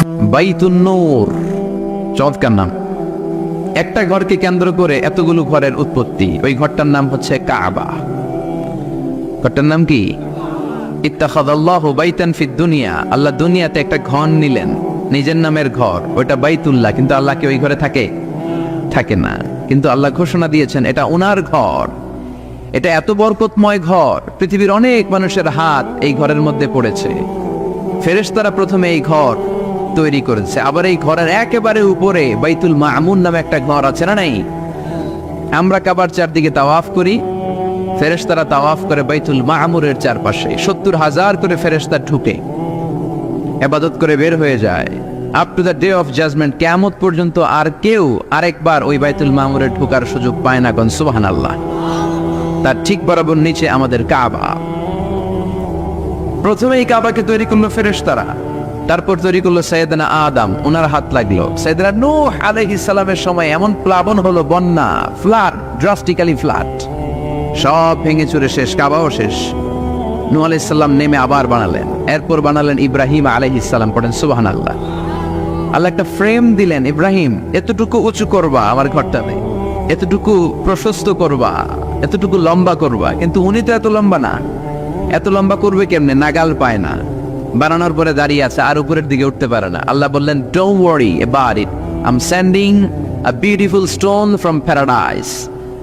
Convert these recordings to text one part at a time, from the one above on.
বাইতুন নূর, চমৎকার নাম। একটা ঘরকে কেন্দ্র করে এতগুলো ঘরের উৎপত্তি। ওই ঘরটার নাম হচ্ছে কাবা। ঘরটার নাম কি? ইত্তাখাযাল্লাহু বাইতান ফিদ দুনিয়া, আল্লাহ দুনিয়াতে একটা ঘর নিলেন, নিজের নামের ঘর, ওইটা বাইতুল্লাহ। কিন্তু আল্লাহ কি ওই ঘরে থাকে না। কিন্তু আল্লাহ ঘোষণা দিয়েছেন এটা ওনার ঘর। এটা এত বরকতময় ঘর, পৃথিবীর অনেক মানুষের হাত এই ঘরের মধ্যে পড়েছে। ফেরেশতারা প্রথমে এই ঘর তৈরি করেছে। আবার এই ঘরের একেবারে উপরে বাইতুল মামুন নামে একটা ঘর আছে না নাই? আমরা কাবার চারদিকে তাওয়াফ করি, ফেরেশতারা তাওয়াফ করে বাইতুল মামুরের চারপাশে। 70,000 করে ফেরেশতা ঢুকে ইবাদত করে বের হয়ে যায়। Up to the day of judgment, কিয়ামত পর্যন্ত আর কেউ আরেকবার ওই বাইতুল মামুরে ঢোকার সুযোগ পায় না। কোন সুবহানাল্লাহ। তার ঠিক বরাবর নিচে আমাদের কাবা। প্রথমে এই কাবাকে তৈরি করলো ফেরেশতারা, তারপর তৈরি করলো সাইয়েদনা আদম, ওনার হাত লাগলো। সাইয়েদনা নূহ আলাইহিস সালামের সময় এমন প্লাবন হলো, বন্যা, ফ্লাড, ড্রাস্টিক্যালি ফ্লাড, সব ভেঙে চুরে শেষ, কাবাও শেষ। নূহ আলাইহিস সালাম নেমে আবার বানালেন। এরপর বানালেন ইব্রাহিম আলাইহিস সালাম। পড়েন সুবহানাল্লাহ। আল্লাহ একটা ফ্রেম দিলেন, ইব্রাহিম এতটুকু উঁচু করবা আমার ঘরটাতে, এতটুকু প্রশস্ত করবা, এতটুকু লম্বা করবা। কিন্তু উনি তো এত লম্বা না, এত লম্বা করবে কেমনে? নাগাল পায় না। বানানোর পরে দাঁড়িয়ে আছে, আর উপরের দিকে উঠতে পারে না। আল্লাহ বললেন, don't worry about it, I am sending a beautiful stone from paradise.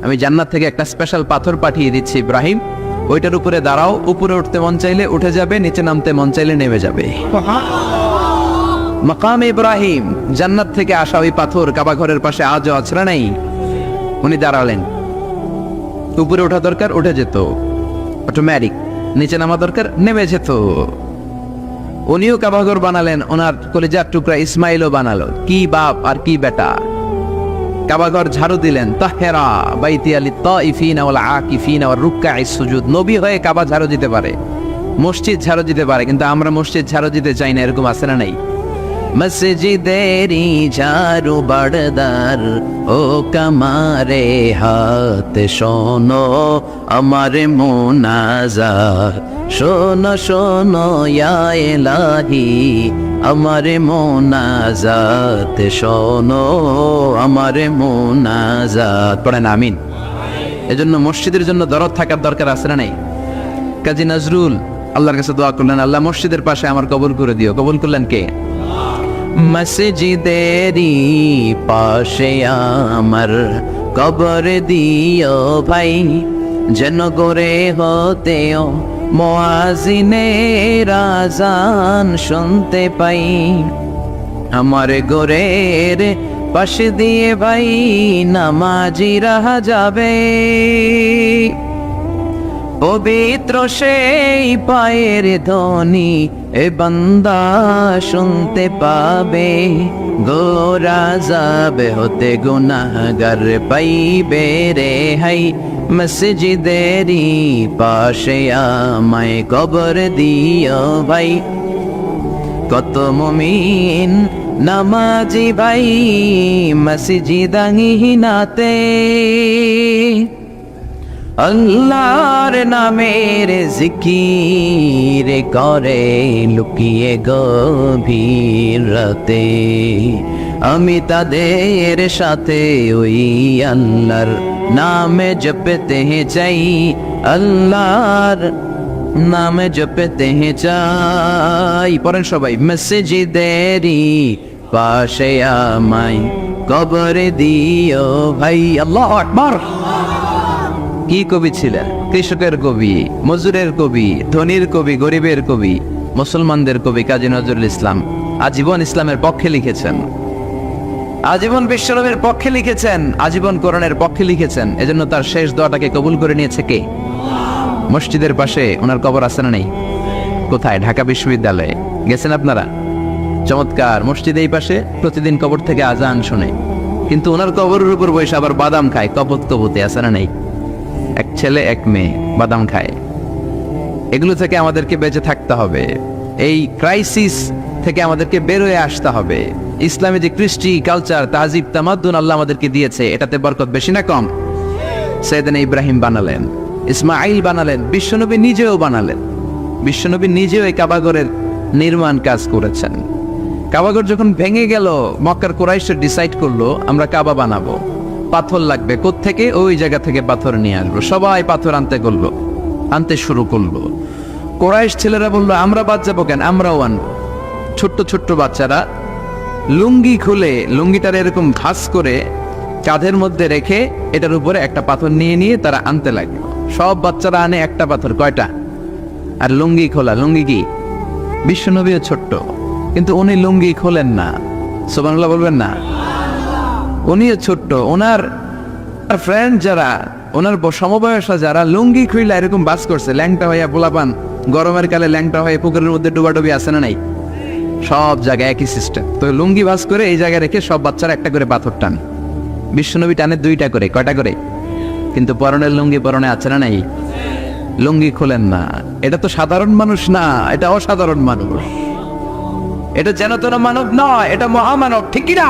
আমি জান্নাত থেকে একটা স্পেশাল পাথর পাঠিয়ে দিচ্ছি ইব্রাহিম, ওইটার উপরে দাঁড়াও। উপরে উঠতে মন চাইলে উঠে যাবে, নিচে নামতে মন চাইলে নেমে যাবে। মাকাম ইব্রাহিম, জান্নাত থেকে আসা ওই পাথর কাবা ঘরের পাশে আজও আছে না নাই? উনি দাঁড়ালেন, উপরে ওঠা দরকার উঠে যেত অটোমেটিক, নিচে নামা দরকার নেমে যেত। উনিও কাবাঘর বানালেন, ওনার কলিজার টুকরা ইসমাইলও বানালো। কি বাপ আর কি বেটা! কাবাঘর ঝাড়ু দিলেন, তাহেরা বাইতিয়া লিত্তাইফিনা ওয়াল আকিফিনা ওয়ার রুকআইস সুজুদ। নবী হয়ে কাবা ঝাড়ু দিতে পারে, মসজিদ ঝাড়ু দিতে পারে, কিন্তু আমরা মসজিদ ঝাড়ু দিতে চাই না। এরকম আছে না নাই? মসজিদেরি ঝাড়ু বাড়দার, ও কামারে হাত শোনো আমার মোনাজাত, শোনো শোনো ইয়া ইলাহি আমার মোনাজাত, শোনো আমার মোনাজাত। পড়েন আমিন। এজন্য মসজিদের জন্য দরদ থাকার দরকার আছে না নাই? কাজী নজরুল আল্লাহর কাছে দোয়া করলেন, আল্লাহ মসজিদের পাশে আমার কবুল করে দিও। কবুল করলেন কে? মসজিদেরি পাশে আমার কবর দিও ভাই, যেন গরে হতেও মুয়াজ্জিনের আযান শুনতে পাই। আমার গোরের পাশে দিয়ে ভাই নামাজিরা যাবে, পবিত্র সেই পায়ের ধ্বনি এ বান্দা শুনতে পাবে। গোরা যাবে হতে গুনাহগার পাইবে রে হাই, মসজিদেরি পাশে আমায় কবর দিও ভাই। কত মুমিন নামাজি ভাই মসজিদাঙ্গিনাতে, আল্লাহর নামের জিকির করে লুকিয়ে গভীর রাতে। আমি তাদের সাথে ওই আল্লাহর নামে জপতে চাই, আল্লাহর নামে জপতে চাই। পড়েন সবাই, মসজিদেরি পাশে আমায় কবর দিও ভাই। আল্লাহু আকবার। কি কবি ছিলেন? কৃষকের কবি, মজুরের কবি, ধনীর কবি, গরিবের কবি, মুসলমানদের কবি কাজী নজরুল ইসলাম আজীবন ইসলামের পক্ষে লিখেছেন, আজীবন বিশ্বনবীর পক্ষে লিখেছেন, আজীবন কোরআনের পক্ষে লিখেছেন। এজন্য তার শেষ দোয়াটাকে কবুল করে নিয়েছে কে? মসজিদের পাশে ওনার কবর আছে না নেই? কোথায়? ঢাকা বিশ্ববিদ্যালয়ে। গেছেন আপনারা? চমৎকার। মসজিদ এই পাশে, প্রতিদিন কবর থেকে আজান শুনে, কিন্তু ওনার কবরের উপর বসে আবার বাদাম খায়। কবত কবতে আছে না নেই? এক ছেলে এক মেয়ে বাদাম খায়। এগুলো থেকে আমাদেরকে বেঁচে থাকতে হবে। এই ক্রাইসিস থেকে আমাদেরকে বের হয়ে আসতে হবে। ইসলামে যে কৃষ্টি, কালচার, তাহজিব, তামাদ্দুন আল্লাহ আমাদেরকে দিয়েছে, এটাতে বরকত বেশি না কম? সাইয়েদনা ইব্রাহিম বানালেন, ইসমাইল বানালেন, বিশ্বনবী নিজেও বানালেন। বিশ্বনবী নিজেও এই কাবাঘরের নির্মাণ কাজ করেছেন। কাবাঘর যখন ভেঙে গেল, মক্কার কুরাইশরা ডিসাইড করলো আমরা কাবা বানাবো, পাথর লাগবে কোত্থেকে, ওই জায়গা থেকে পাথর নিয়ে আসবো। সবাই পাথর আনতে শুরু করলো। কুরাইশ ছেলেরা বললো আমরা বাদ যাবো কেন, আমরাও আনবো। ছোট্ট ছোট্ট বাচ্চারা লুঙ্গি খুলে, লুঙ্গিটার এরকম ভাঁজ করে কাঁধের মধ্যে রেখে এটার উপরে একটা পাথর নিয়ে নিয়ে তারা আনতে লাগলো। সব বাচ্চারা আনে একটা পাথর, কয়টা? আর লুঙ্গি খোলা। লুঙ্গি কি? বিশ্বনবীও ছোট্ট, কিন্তু উনি লুঙ্গি খোলেন না। সুবহানাল্লাহ বলবেন না? উনিও ছোট্ট, ওনার ফ্রেন্ড যারা, ওনার সমবয়সা যারা লুঙ্গি খুইলা এরকম বাস করছে, ল্যাংটা হইয়া পোলাপান গরমের কালে ল্যাংটা হয়ে পুকুরের মধ্যে ডুবাডুবি আছে না নাই? সব জায়গায় একই সিস্টেম। তো লুঙ্গি বাস করে এই জায়গায় রেখে সব বাচ্চারা একটা করে পাথর টান। বিশ্বনবী টানে দুইটা করে, কয়টা করে? কিন্তু পরনের লুঙ্গি পরনে আছে না নাই? লুঙ্গি খোলেন না। এটা তো সাধারণ মানুষ না, এটা অসাধারণ মানুষ। এটা যেন তেন মানব নয়, এটা মহামানব, ঠিক না?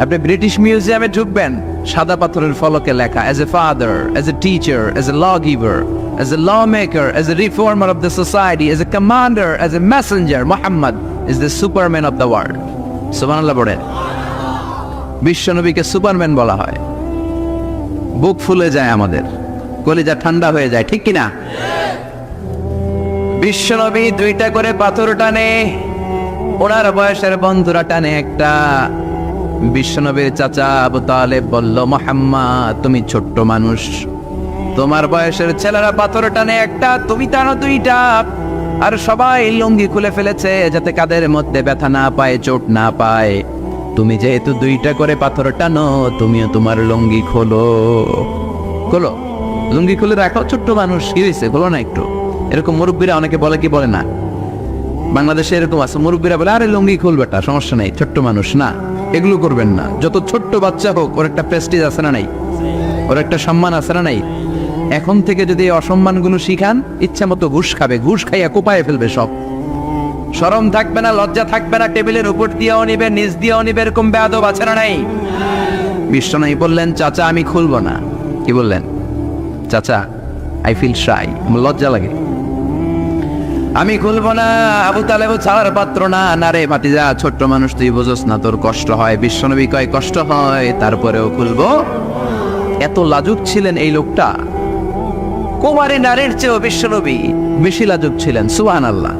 আপনি ব্রিটিশ মিউজিয়ামে ঢুকবেন, সাদা পাথরের ফলকে লেখা, as a father, as a teacher, as a lawgiver, as a lawmaker, as a reformer of the society, as a commander, as a messenger, Muhammad is the superman of the world. সুবহানাল্লাহ বলেন। বিশ্বনবীকে Superman বলা হয়। বুক ফুলে যায় আমাদের, কলিজা ঠান্ডা হয়ে যায়, ঠিক কিনা? বিশ্বনবী দুইটা করে পাথর টানে, ওনার বয়সের বন্ধুরা টানে একটা। বিশ্বনবীর চাচা আবু তালেব বলল, মুহাম্মদ তুমি ছোট্ট মানুষ, তোমার বয়সের ছেলেরা পাথর টানে একটা, তুমি টানো দুইটা। আর সবাই লুঙ্গি খুলে ফেলেছে যাতে কাদের মধ্যে ব্যথা না পায়, চোট না পায়। তুমি যেহেতু দুইটা করে পাথর টানো, তুমিও তোমার লুঙ্গি খোলো। লুঙ্গি খুলে রাখো, ছোট্ট মানুষ, কি হয়েছে, খোলো না একটু। এরকম মুরব্বীরা অনেকে বলে, কি বলে না? বাংলাদেশে এরকম আছে, মুরব্বীরা বলে আরে লুঙ্গি খুলবেটা, সমস্যা নেই, ছোট্ট মানুষ না। এগুলো করবেন না। যত ছোট্ট বাচ্চা হোক, ওর একটা প্রেস্টিজ আছে না নাই? ওর একটা সম্মান আছে না নাই? এখন থেকে যদি এই অসম্মানগুলো শিখান, ইচ্ছা মতো ঘুষ খাবে, ঘুষ খাইয়া কোপায় ফেলবে সব। শরম থাকবে না, লজ্জা থাকবে না, টেবিলের উপর দিয়েও নিবে, নিচ দিয়েও নিবে, এরকম বেয়াদব আছে না নাই? বিশ্বনবী বললেন, চাচা আমি খুলবো না। কি বললেন? চাচা আই ফিল শাই, আমার লজ্জা লাগে, আমি খুলবো না। আবু তালেব ছাড়ার পাত্র না। না রে ভাতিজা, ছোট্ট মানুষ, তুই বুঝোস না, তোর কষ্ট হয়। বিশ্বনবী কয় কষ্ট হয়, তারপরেও খুলবো। এত লাজুক ছিলেন এই লোকটা, কুমারী নারীর চেয়েও বিশ্বনবী বেশি লাজুক ছিলেন। সুবহানাল্লাহ।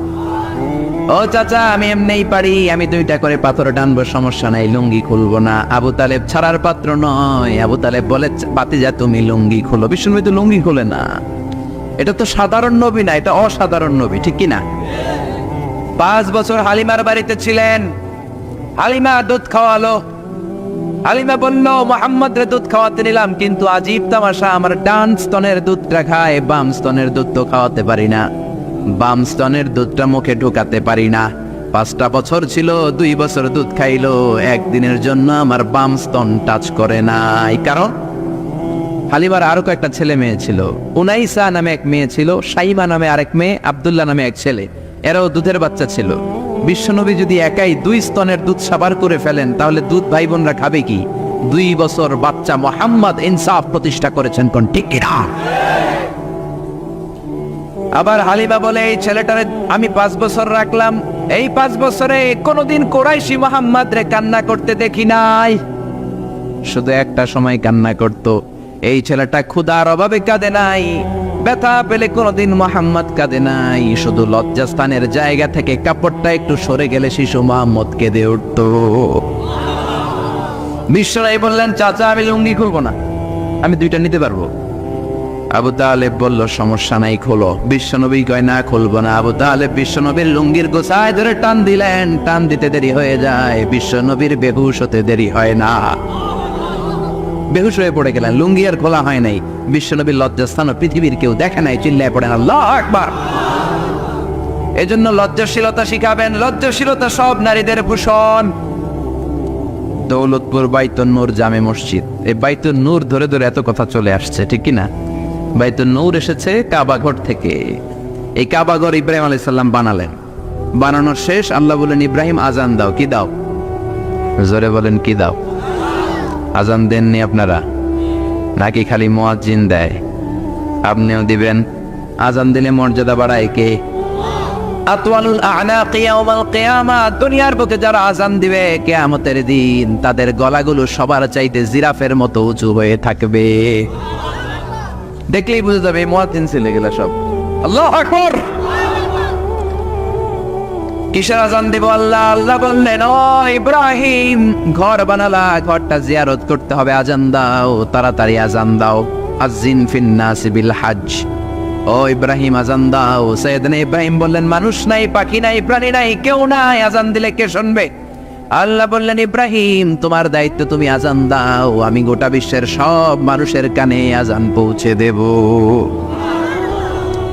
ও চাচা আমি এমনিই পারি, আমি দুইটা করে পাথর টানবো, সমস্যা নাই, লুঙ্গি খুলবো না। আবু তালেব ছাড়ার পাত্র নয়। আবু তালেব বলে, ভাতিজা তুমি লুঙ্গি খুলো। বিশ্বনবী তো লুঙ্গি খুলে না। এটা তো সাধারণ নবী না, এটা অসাধারণ নবী, ঠিক কিনা? 5 বছর হালিমার বাড়িতে ছিলেন। হালিমা দুধ খাওয়ালো। হালিমা বলল, মুহাম্মদ রে দুধ খাওয়াতে নিলাম, কিন্তু আজীব তামাশা, আমার ডান স্তনের দুধটা খায়, বাম স্তনের দুধ তো খাওয়াতে পারি না। বাম স্তনের দুধটা মুখে ঢোকাতে পারি না। 5টা বছর ছিল, 2 বছর দুধ খাইলো, একদিনের জন্য আমার বাম স্তন টাচ করে নাই। কারণ হালিমার আরো কয়েকটা ছেলে মেয়ে ছিল। উনাইসা নামে এক মেয়ে ছিল, সাইমা নামে আরেক মেয়ে, আব্দুল্লাহ নামে এক ছেলে। এরাও দুধের বাচ্চা ছিল। বিশ্বনবী যদি একাই 2 স্তনের দুধ সাবার করে ফেলেন, তাহলে দুধ ভাই বোনরা খাবে কি? 2 বছর বাচ্চা মুহাম্মদ ইনসাফ প্রতিষ্ঠা করেছেন, কোন ঠিক কিনা? আবার হালিমা বলে, এই ছেলেটারে আমি 5 বছর রাখলাম, এই 5 বছরে কোনোদিন কুরাইশি মুহাম্মদ রে কান্না করতে দেখি নাই। শুধু একটা সময় কান্না করত। এই ছেলেটা ক্ষুধার অভাবে কাঁদে নাই, ব্যথা পেলে কোনোদিন মুহাম্মদ কাঁদে নাই। শুধু লজ্জাস্থানের জায়গা থেকে কাপড়টা একটু সরে গেলে শিশু মুহাম্মদ কেঁদে উঠত। বিশ্বনবী বললেন, চাচা আমি লুঙ্গি খুলবো না, আমি 2টা নিতে পারবো। আবু তালেব বলল, সমস্যা নাই, খোলো। বিশ্বনবী কয় না, খুলবো না। আবু তালেব বিশ্বনবীর লুঙ্গির গোছায় ধরে টান দিলেন। টান দিতে দেরি হয়ে যায়, বিশ্বনবীর বেহুশ হতে দেরি হয় না। বেহুশ হয়ে পড়ে গেলেন, লুঙ্গি আর খোলা হয় নাই। বিশ্বনবীর লজ্জাস্থান পৃথিবীর কেউ দেখে নাই, চিল্লায় পড়েন আল্লাহু আকবার। এজন্য লজ্জাশীলতা শিখাবেন। লজ্জাশীলতা সব নারীদের ভূষণ। দৌলতপুর বাইতুন নূর জামে মসজিদ, এই বাইতুন নূর ধরে ধরে এত কথা চলে আসছে, ঠিক কিনা? বাইতুন নূর এসেছে কাবাঘর থেকে। এই কাবাঘর ইব্রাহিম আলাইহিস সালাম বানালেন। বানানোর শেষ আল্লাহ বলেন, ইব্রাহিম আজান দাও। কি দাও? জোরে বলেন, কি দাও? আজান দেননি আপনারা নাকি খালি মুয়াজ্জিন দেয়? আপনিও দিবেন। আজান দিলে মর্যাদা বাড়ায় কে? আতওয়ালুল আ'নাকি ইয়াওমাল কিয়ামাহ, দুনিয়ার বুকে যারা আযান দিবে কিয়ামতের দিন তাদের গলাগুলো সবার চাইতে জিরাফের মতো উঁচু হয়ে থাকবে। দেখলেই বুঝে যাবে মুয়াজ্জিন ছেলে গেলা সব। আল্লাহু আকবার। কিসের আযান দিব? আল্লাহ আল্লাহ বললেন, ও ইব্রাহিম, ঘর বানালা, ঘরটা জিয়ারত করতে হবে, আযান দাও, তাড়াতাড়ি আযান দাও। আযিন ফিন নাস বিল হজ। ও ইব্রাহিম আযান দাও। সাইয়েদনা ইব্রাহিম বললেন, মানুষ নাই, পাখি নাই, প্রাণী নাই, কেউ নাই, আযান দিলে কে শুনবে? আল্লাহ বললেন, ইব্রাহিম তোমার দায়িত্ব, তুমি আযান দাও, আমি গোটা বিশ্বের সব মানুষের কানে আযান পৌঁছে দেব।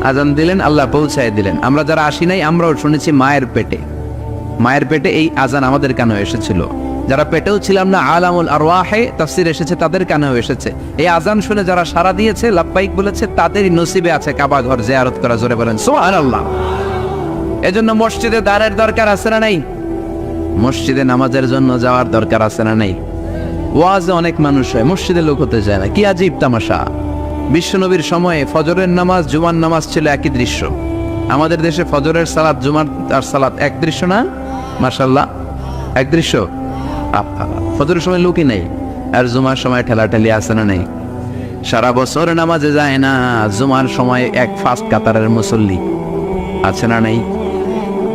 আযান দিলেন, আল্লাহ পৌঁছায় দিলেন। আমরা যারা আসি নাই আমরাও শুনেছি মায়ের পেটে এই আযান আমাদের কানেও এসেছিল। যারা পেটেও ছিলাম না, আলামুল আরওয়াহে তাফসীর এসেছে, তাদের কানেও এসেছে। এই আযান শুনে যারা সাড়া দিয়েছে, লাব্বাইক বলেছে, তাদেরই নসিবে আছে কাবা ঘর জিয়ারত করা। জোরে বলেন সুবহানাল্লাহ। এজন্য মসজিদে দাঁড়ের দরকার আছে না নাই? মসজিদে নামাজের জন্য যাওয়ার দরকার আছে না নাই? ওয়াজে অনেক মানুষ হয়, মসজিদে লোক হতে যায় না। কি আজীব তামাশা! বিশ্বনবীর সময়ে ফজরের নামাজ, জুমার নামাজ ছিল একই দৃশ্য। আমাদের দেশে ফজরের সালাত, জুমার আর সালাত এক দৃশ্য না? মাশাআল্লাহ, এক দৃশ্য। ফজরের সময় লোকই নেই, আর জুমার সময় ঠেলাঠেলি আছে না নেই? সারা বছর নামাজে যায় না, জুমার সময় এক ফার্স্ট কাতারের মুসল্লি আছে না নেই?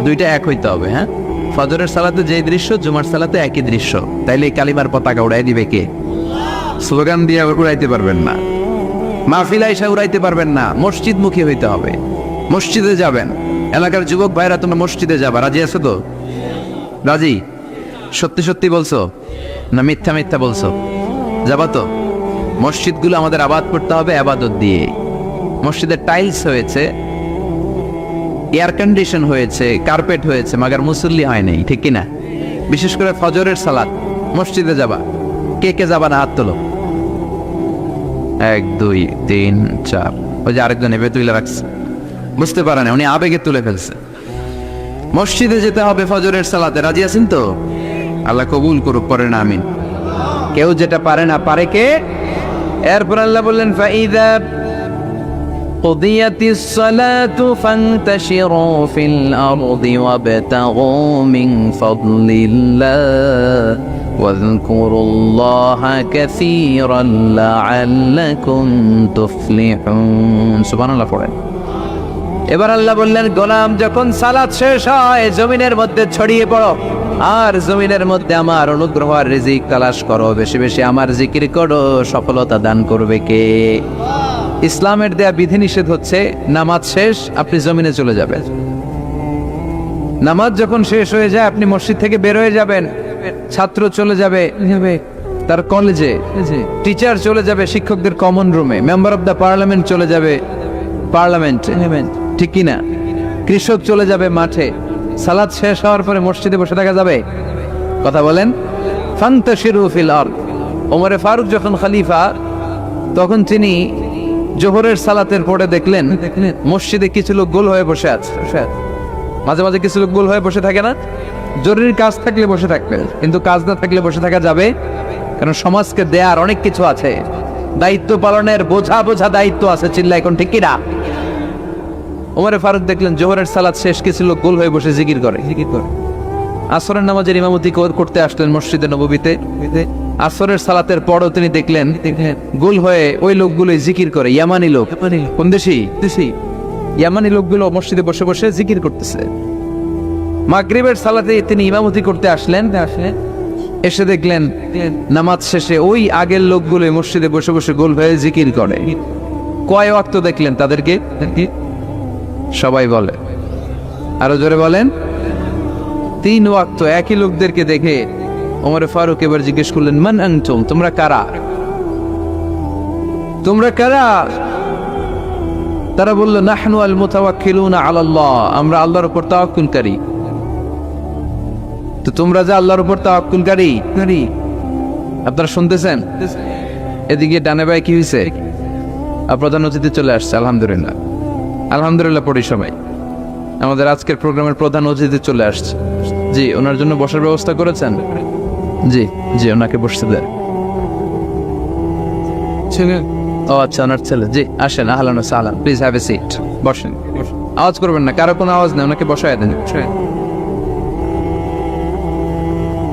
দুইটা এক হইতে হবে। হ্যাঁ, ফজরের সালাতে যে দৃশ্য, জুমার সালাতে একই দৃশ্য। তাইলে কালিমার পতাকা উড়াই দিবে কে? স্লোগান দিয়ে উড়াইতে পারবেন না, মাহফিল আইসা উড়াইতে পারবেন না। মসজিদ মুখী হইতে হবে, মসজিদে যাবেন। এলাকার যুবক ভাইরা, তোমরা মসজিদে যাবা, রাজি আছো তো? রাজি? সত্যি সত্যি বলছো না মিথ্যা মিথ্যা বলছো? যাবা তো? মসজিদগুলো আমাদের আবাদ করতে হবে ইবাদত দিয়ে। মসজিদের টাইলস হয়েছে, এয়ার কন্ডিশন হয়েছে, কার্পেট হয়েছে, মাগার মুসল্লি হয় নাই, ঠিক কিনা? বিশেষ করে ফজরের সালাত মসজিদে যাবা। কে কে যাবা না? হাত তোলো। 1 2 3 4। ওই যে আরেকজন এভাবে তুলে রাখছে, বুঝতে পারে না, উনি আবেগে তুলে ফেলছে। মসজিদে যেতে হবে ফজরের সালাতে, রাজি আছেন তো? আল্লাহ কবুল করুক, পড়েন আমিন। কেউ যেটা পারে না, পারে কে? এরপর আল্লাহ বললেন, ফাইদা কুদিয়াতিস সালাতু ফান্তাশিরু ফিল আরদি ওয়াবতাগু মিন ফাদলিল্লাহ ওয়াযকুরুল্লাহা কাসীরান লাআল্লাকুম তুফলিহুন। সুবহানাল্লাহ পড়েন। এবার আল্লাহ বললেন, গোলাম যখন সালাত শেষ হয় জমিনের মধ্যে ছড়িয়ে পড়ো, আর জমিনের মধ্যে আমার অনুগ্রহ আর রিজিক তালাশ করো, বেশি বেশি আমার জিকির করো। সফলতা দান করবে কে? ইসলামের দেয়া বিধিনিষেধ হচ্ছে, নামাজ শেষ আপনি জমিনে চলে যাবেন। নামাজ যখন শেষ হয়ে যায় আপনি মসজিদ থেকে বের হয়ে যাবেন। ছাত্র চলে যাবে তার কলেজে, টিচার চলে যাবে শিক্ষকদের কমন রুমে, মেম্বার অফ দ্য পার্লামেন্ট চলে যাবে পার্লামেন্ট, ঠিক কিনা? কৃষক চলে যাবে মাঠে। সালাত শেষ হওয়ার পরে মসজিদে বসে থাকা যাবে? কথা বলেন। ফান্তাশিরু ফিল আরদ। ওমরে ফারুক যখন খলিফা, তখন তিনি জোহরের সালাতের পরে দেখলেন মসজিদে কিছু লোক গোল হয়ে বসে আছে। মাঝে মাঝে কিছু লোক গোল হয়ে বসে থাকে না? জরুরি কাজ থাকলে বসে থাকবে, কিন্তু কাজ না থাকলে বসে থাকা যাবে? কারণ সমাজকে দেয়ার অনেক কিছু আছে, দায়িত্ব পালনের বোঝা দায়িত্ব আছে। চিল্লা এখন, ঠিক কিনা? ওমরে ফারুক দেখলেন জোহরের সালাত শেষ, কিছু লোক গোল হয়ে বসে জিকির করে। আসরের নামাজের ইমামতি করতে আসলেন মসজিদে নববীতে। আসরের সালাতের পরও তিনি দেখলেন গোল হয়ে ওই লোকগুলোই জিকির করে। ইয়ামানি লোক। কোন দেশি? ইয়ামানি লোকগুলো মসজিদে বসে বসে জিকির করতেছে। মাগরিবের সালাতে তিনি ইমামতি করতে আসলেন, এসে দেখলেন নামাজ শেষে ওই আগের লোকগুলো মসজিদে বসে বসে গোল হয়ে জিকির করে। কয় ওয়াক্ত দেখলেন তাদেরকে? সবাই বলে, আরো জোরে বলেন। 3 ওয়াক্ত একই লোকদেরকে দেখে ওমর ফারুক এবার জিজ্ঞেস করলেন, মান আনতুম, তোমরা কারা? তোমরা কারা? তারা বলল, নাহনু আল মুতাওয়াক্কিলুনা আলাল্লাহ, আমরা আল্লাহর উপর তাওয়াক্কুলকারী। তো তোমরা যে আল্লাহর উপর তাওয়াক্কুলকারী, আপনারা শুনতেছেন? এদিকে ডানে বাই কি হয়েছে? প্রধান অতিথি চলে আসছে। আলহামদুলিল্লাহ, আলহামদুলিল্লাহ পড়ি সবাই। আমাদের আজকের প্রোগ্রামের প্রধান অতিথি চলে আসছে। জি, ওনার জন্য বসার ব্যবস্থা করেছেন? জি জি, ওনাকে বসতে দেন। ও আচ্ছা, ওনার ছেলে। জি আসেন, আহলান ওয়া সাহলান, প্লিজ হ্যাভ এ সিট, বসেন। আওয়াজ করবেন না, কারো কোনো আওয়াজ নেই, ওনাকে বসায় দেন।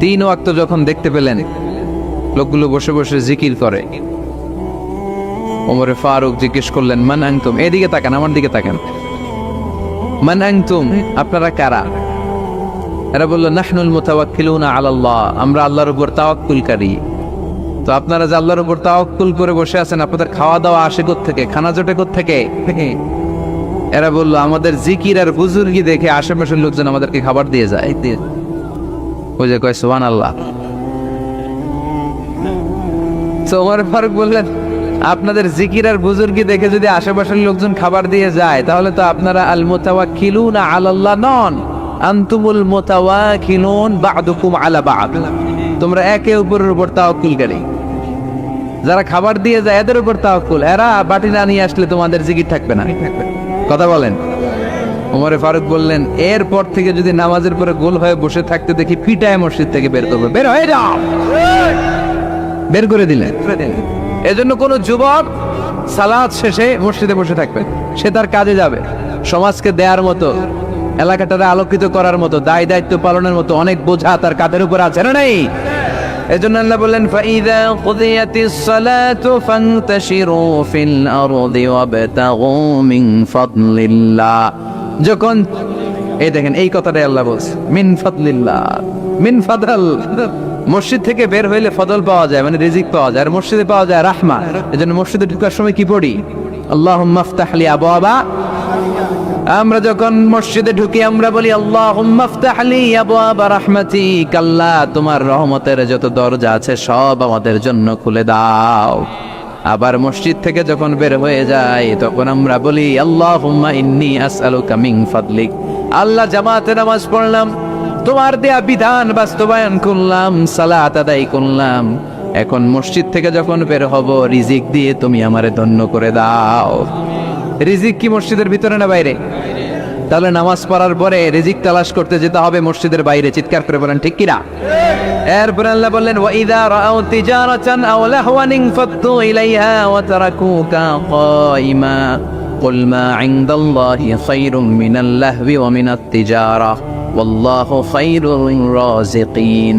3 ওয়াক্ত যখন দেখতে পেলেন লোকগুলো বসে বসে জিকির করে, ওমরে ফারুক জিজ্ঞেস করলেন, মান আনতুম? এদিকে তাকান, আমার দিকে তাকান। মান আনতুম, আপনারা কারা? এরা বলল, নাহনুল মুতাওয়াক্কিলুনা আলাল্লাহ, আমরা আল্লাহর উপর তাওয়াক্কুলকারী। তো আপনারা যে আল্লাহর উপর তাওয়াক্কুল করে বসে আছেন, আপনাদের খাওয়া দাওয়া আসে কোত্থেকে? খানা জোটে কোত্থেকে? এরা বলল, আমাদের জিকির আর বুজুর্গি দেখে আশেপাশের লোকজন আমাদেরকে খাবার দিয়ে যায়। ওই যে কয় সুবহানাল্লাহ। তো ওমর ফারুক বললেন, আপনাদের জিকির আর বুজুর্গি দেখে যদি আশেপাশের লোকজন খাবার দিয়ে যায়, তাহলে তো আপনারা আল মুতাওয়াক্কিলুনা আলাল্লাহ নন, আনতুমুল মুতাওয়াক্কিলুন বা'দুকুম আলা বা'দ। তোমরা একে অপরের উপর তাওয়াক্কুলকারী। যারা খাবার দিয়ে যায় এদের উপর তাওয়াক্কুল, এরা বাটি না নিয়ে আসলে তোমাদের জিকির থাকবে না। কথা বলেন। ওমর ফারুক বললেন, এরপর থেকে যদি নামাজের পরে গোল হয়ে বসে থাকতে দেখি, পিটায় মসজিদ থেকে বের করবে। বের হয়ে যাও, বের করে দিলেন। এজন্য কোন যুবক সালাত শেষে মসজিদে বসে থাকবে, সে তার কাজে যাবে। সমাজকে দেওয়ার মতো, এলাকাটারে আলোকিত করার মতো, দায় দায়িত্ব পালনের মতো অনেক বোঝা তার কাঁধের উপর আছে না নেই? এজন্য আল্লাহ বললেন, ফাইযা কুদিয়াতিস সালাতু ফান্তাশিরু ফিল আরদি ওয়াবতাগু মিন ফাদলিল্লাহ। যখন এই দেখেন, এই কথাটাই আল্লাহ বলছে, মিন ফাদলিল্লাহ, মিন ফাদল। মসজিদ থেকে বের হইলে ফদল পাওয়া যায়, মানে রিজিক পাওয়া যায়, আর মসজিদে পাওয়া যায় রাহমা। এজন্য মসজিদে ঢোকার সময় কি পড়ি? আল্লাহুম্মা আফতাহ লি আবওয়াবা। আমরা যখন মসজিদে ঢুকি আমরা বলি, আল্লাহুম্মা আফতাহ লি আবওয়াবা রাহমাতিক, আল্লাহ তোমার রহমতের যত দরজা আছে সব আমাদের জন্য খুলে দাও। আবার মসজিদ থেকে যখন বের হয়ে যায় তখন আমরা বলি, আল্লাহুম্মা ইন্নী আসআলুকা মিন ফাদলিক, আল্লাহ জামাতে নামাজ পড়লাম, তোমার দেয়া বিধান বাস্তবায়ন করলাম, সালাত আদায় করলাম, এখন মসজিদ থেকে যখন বের হব রিজিক দিয়ে তুমি আমারে ধন্য করে দাও। রিজিক কি মসজিদের ভিতরে না বাইরে? তাহলে নামাজ পড়ার পরে রিজিক তালাশ করতে যেতে হবে মসজিদের বাইরে। চিৎকার করে বলেন ঠিক কিনা? এরপর আল্লাহ বললেন, ওয়া ইযা রাআউ তিজারাতান আও লাহওয়ান ফাদ্দু ইলাইহা ওয়া তারাকুকা কাইমা কুল মা ইনদাল্লাহি খায়রুম মিনাল লাহবি ওয়া মিনাত তিজারা ওয়াল্লাহু খায়রুর রাযিকিন।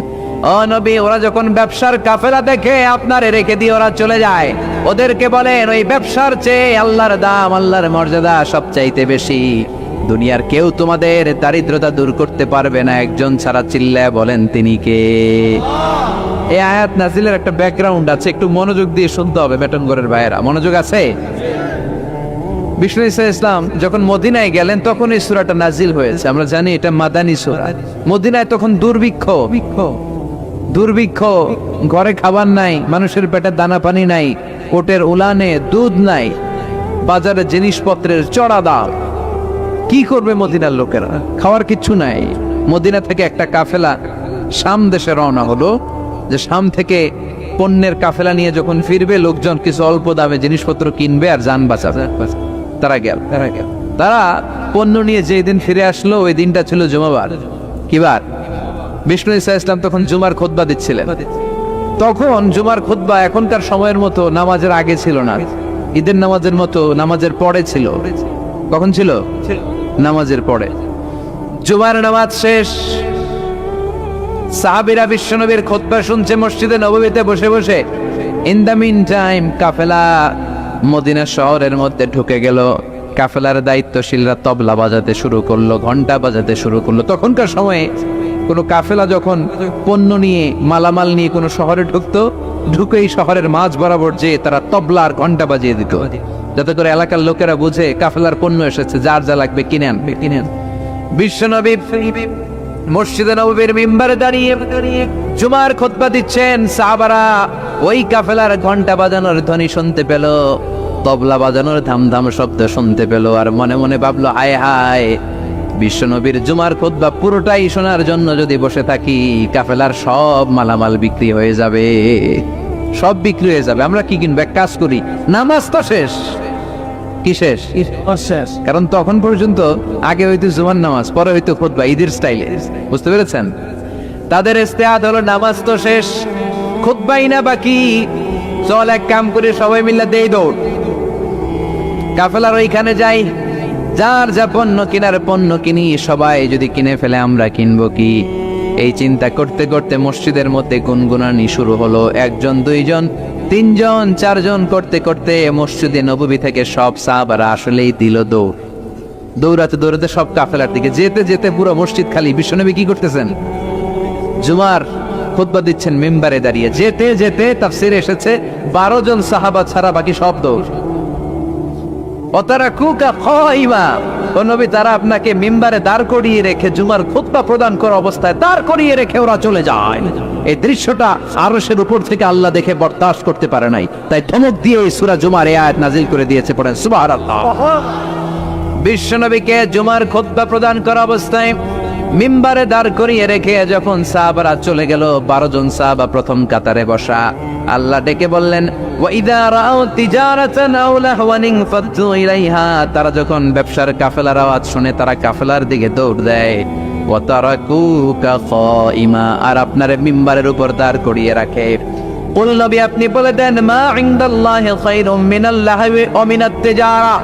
ও নবী, ওরা যখন ব্যবসার কাফেলা দেখে আপনারে রেখে দিয়ে ওরা চলে যায়, ওদেরকে বলেন, ওই ব্যবসার চেয়ে আল্লাহর দাম, আল্লাহর মর্যাদা সবচাইতে বেশি। দুনিয়ার কেউ তোমাদের দারিদ্রতা দূর করতে পারবে না, একজন ছাড়া। চিল্লায় বলেন তিনি কে? এই আয়াত নাজিলের একটা ব্যাকগ্রাউন্ড আছে, একটু মনোযোগ দিয়ে শুনতে হবে। বেটনগরের ভাইয়েরা, মনোযোগ আছে? বিষ্ণু ইসলাম যখন মদিনায় গেলেন তখন এই সূরাটা নাজিল হয়েছে। আমরা জানি এটা মাদানী সূরা। মদিনায় তখন দুর্ভিক্ষ, ঘরে খাবার নাই, মানুষের পেটে দানা পানি নাই, ওটের উলানে দুধ নাই, বাজারে জিনিসপত্রের চড়া দাম। কি করবে মদিনার লোকেরা? খাওয়ার কিচ্ছু নাই। মদিনা থেকে একটা কাফেলা শাম দেশে রওনা হলো, যে শাম থেকে পণ্যের কাফেলা নিয়ে যখন ফিরবে, লোকজন কিছু অল্প দামে জিনিসপত্র কিনবে আর যান বাঁচাবে। তারা পণ্য নিয়ে যেই দিন ফিরে আসলো, ওই দিনটা ছিল জুমাবার। কিবার? বিষ্ণু ইসলাম তখন জুমার খুতবা দিচ্ছিলেন। তখন জুমার খুতবা এখনকার সময়ের মতো নামাজের আগে ছিল না, ঈদের নামাজের মতো নামাজের পরে ছিল। কখন ছিল? নামাজের পরে। জুমার নামাজ শেষ, সাহাবীরা বিশ্বনবীর খুতবা শুনছে মসজিদে নববীতে বসে বসে। In the mean time Kafela Medina শহরের মধ্যে ঢুকে গেল। কাফেলার দায়িত্বশীলরা তবলা বাজাতে শুরু করলো, ঘন্টা বাজাতে শুরু করলো। তখনকার সময়ে কোনো কাফেলা যখন পণ্য নিয়ে, মালামাল নিয়ে কোনো শহরে ঢুকতো, ঢুকেই শহরের মাঝ বরাবর যে তারা তবলা আর ঘন্টা বাজিয়ে দিত, যাতে করে এলাকার লোকেরা বুঝে কাফেলার পণ্য এসেছে, যার যা লাগবে কিনে আনবে। বিশ্বনবী মসজিদে নববীর মিম্বারে দাঁড়িয়ে জুমার খুতবা দিচ্ছেন। সাহাবারা ওই কাফেলার ঘন্টা বাজানোর ধ্বনি শুনতে পেল, তবলা বাজানোর ধামধাম শব্দ শুনতে পেল, আর মনে মনে ভাবলো, হায় হায়, বিশ্বনবীর জুমার খুতবা পুরোটাই শোনার জন্য যদি বসে থাকি, কাফেলার সব মালামাল বিক্রি হয়ে যাবে, সব বিক্রি হয়ে যাবে। আমরা কি কিনবো? এক কাজ করি, নামাজ তো শেষ। কি শেষ? কারণ তখন পর্যন্ত আগে হয়তো জুমার নামাজ, পরে হয়তো খুতবা, ঈদের স্টাইলে। বুঝতে পেরেছেন? তাদের ইস্তেহাদ হলো, নামাজ তো শেষ, খুতবাই না বাকি, চল এক কাম করে সবাই মিলে দেই দৌড়, কাফেলার ওইখানে যাই, যার যা পণ্য কেনার পণ্য কিনি, সবাই যদি কিনে ফেলে আমরা কিনবো কি? এই চিন্তা করতে করতে মসজিদের মধ্যে গুনগুনানি শুরু হলো। একজন, দুইজন, তিনজন, চারজন করতে করতে মসজিদে নববী থেকে সব সাহাবারা আসলেই দিল দৌড়। দৌড়াতে দৌড়াতে সব কাফেলার দিকে যেতে যেতে পুরো মসজিদ খালি। বিশ্বনবী কি করতেছেন? জুমার খুতবা দিচ্ছেন মিম্বারে দাঁড়িয়ে। যেতে যেতে তাফসিরে এসেছে 12 জন সাহাবা ছাড়া বাকি সব দৌড়। অতারাকুকা খাইমা, ও নবী, তারা আপনাকে মিম্বারে দাঁড় করিয়ে রেখে জুমার খুতবা প্রদান করা অবস্থায় দাঁড় করিয়ে রেখে ওরা চলে যায়। এই দৃশ্যটা আরশের উপর থেকে আল্লাহ দেখে বরদাস্ত করতে পারে নাই, তাই ধমক দিয়ে এই সূরা জুমার এই আয়াত নাজিল করে দিয়েছে। পড়েন সুবহানাল্লাহ। বিশ্বনবীকে জুমার খুতবা প্রদান করা অবস্থায় মিম্বারে দাঁড় করিয়ে রেখে যখন সাহাবারা চলে গেল, 12 জন সাহাবা প্রথম কাতারে বসা। আল্লাহ ডেকে বললেন, ওয়াইদা রাও তিজারাতান আও লাহওয়ান ফাতু ইলাইহা, তারা যখন ব্যবসার কাফেলার আওয়াজ শুনে তারা কাফেলার দিকে দৌড় দেয়। ওয়া তারাকুকা খাইমা, আর আপনার মিম্বারের উপর দাঁড় করিয়ে রাখে। কুল নবী, আপনি বলে দেন, মা ইনদাল্লাহি খায়রুম মিনাল লাহওয়ি ওয়া মিনাত তিজারা,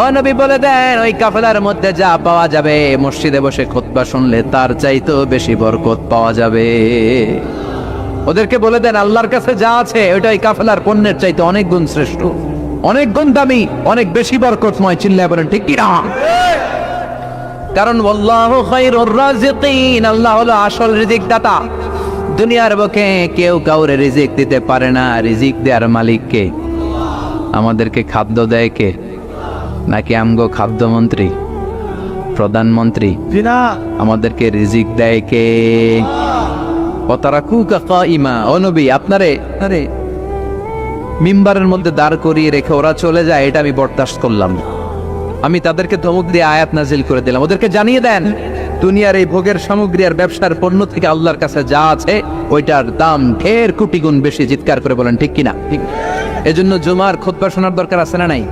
ও নবী বলে দেন, ওই কাফেলার মধ্যে যা পাওয়া যাবে মসজিদে বসে খুতবা শুনলে তার চাইতেও বেশি বরকত পাওয়া যাবে। ওদেরকে বলে দেন, আল্লাহর কাছে যা আছে ওইটা ওই কাফেলার পণ্যের চাইতে অনেক গুণ শ্রেষ্ঠ, অনেক গুণ দামি, অনেক বেশি বরকতময়। চিল্লায় বলেন ঠিক কি না? কারণ আল্লাহু খায়রুর রাজিকিন, আল্লাহ হলো আসল রিজিক দাতা। দুনিয়ার বুকে কেউ কাউরে রিজিক দিতে পারে না। রিজিক দেওয়ার মালিক কে? আমাদেরকে খাদ্য দেয় কে? নাকি আমগো খাদ্যমন্ত্রী, প্রধানমন্ত্রী? আমাদেরকে রিজিক দেয় কে? ওয়াতারাকুকা কাইমা, ও নবী, আপনারে মিম্বারের মধ্যে দাঁড় করিয়ে রেখে ওরা চলে যায়, এটা আমি বরদাস্ত করলাম না। আমি তাদেরকে ধমক দিয়ে আয়াত নাজিল করে দিলাম। ওদেরকে জানিয়ে দেন, দুনিয়ার এই ভোগের সামগ্রী আর ব্যবসার পণ্য থেকে আল্লাহর কাছে যা আছে ওইটার দাম ঢের কোটি গুণ বেশি। চিৎকার করে বলেন ঠিক কিনা? ঠিক। এজন্য জুমার খুতবা শোনার দরকার আছে না নাই?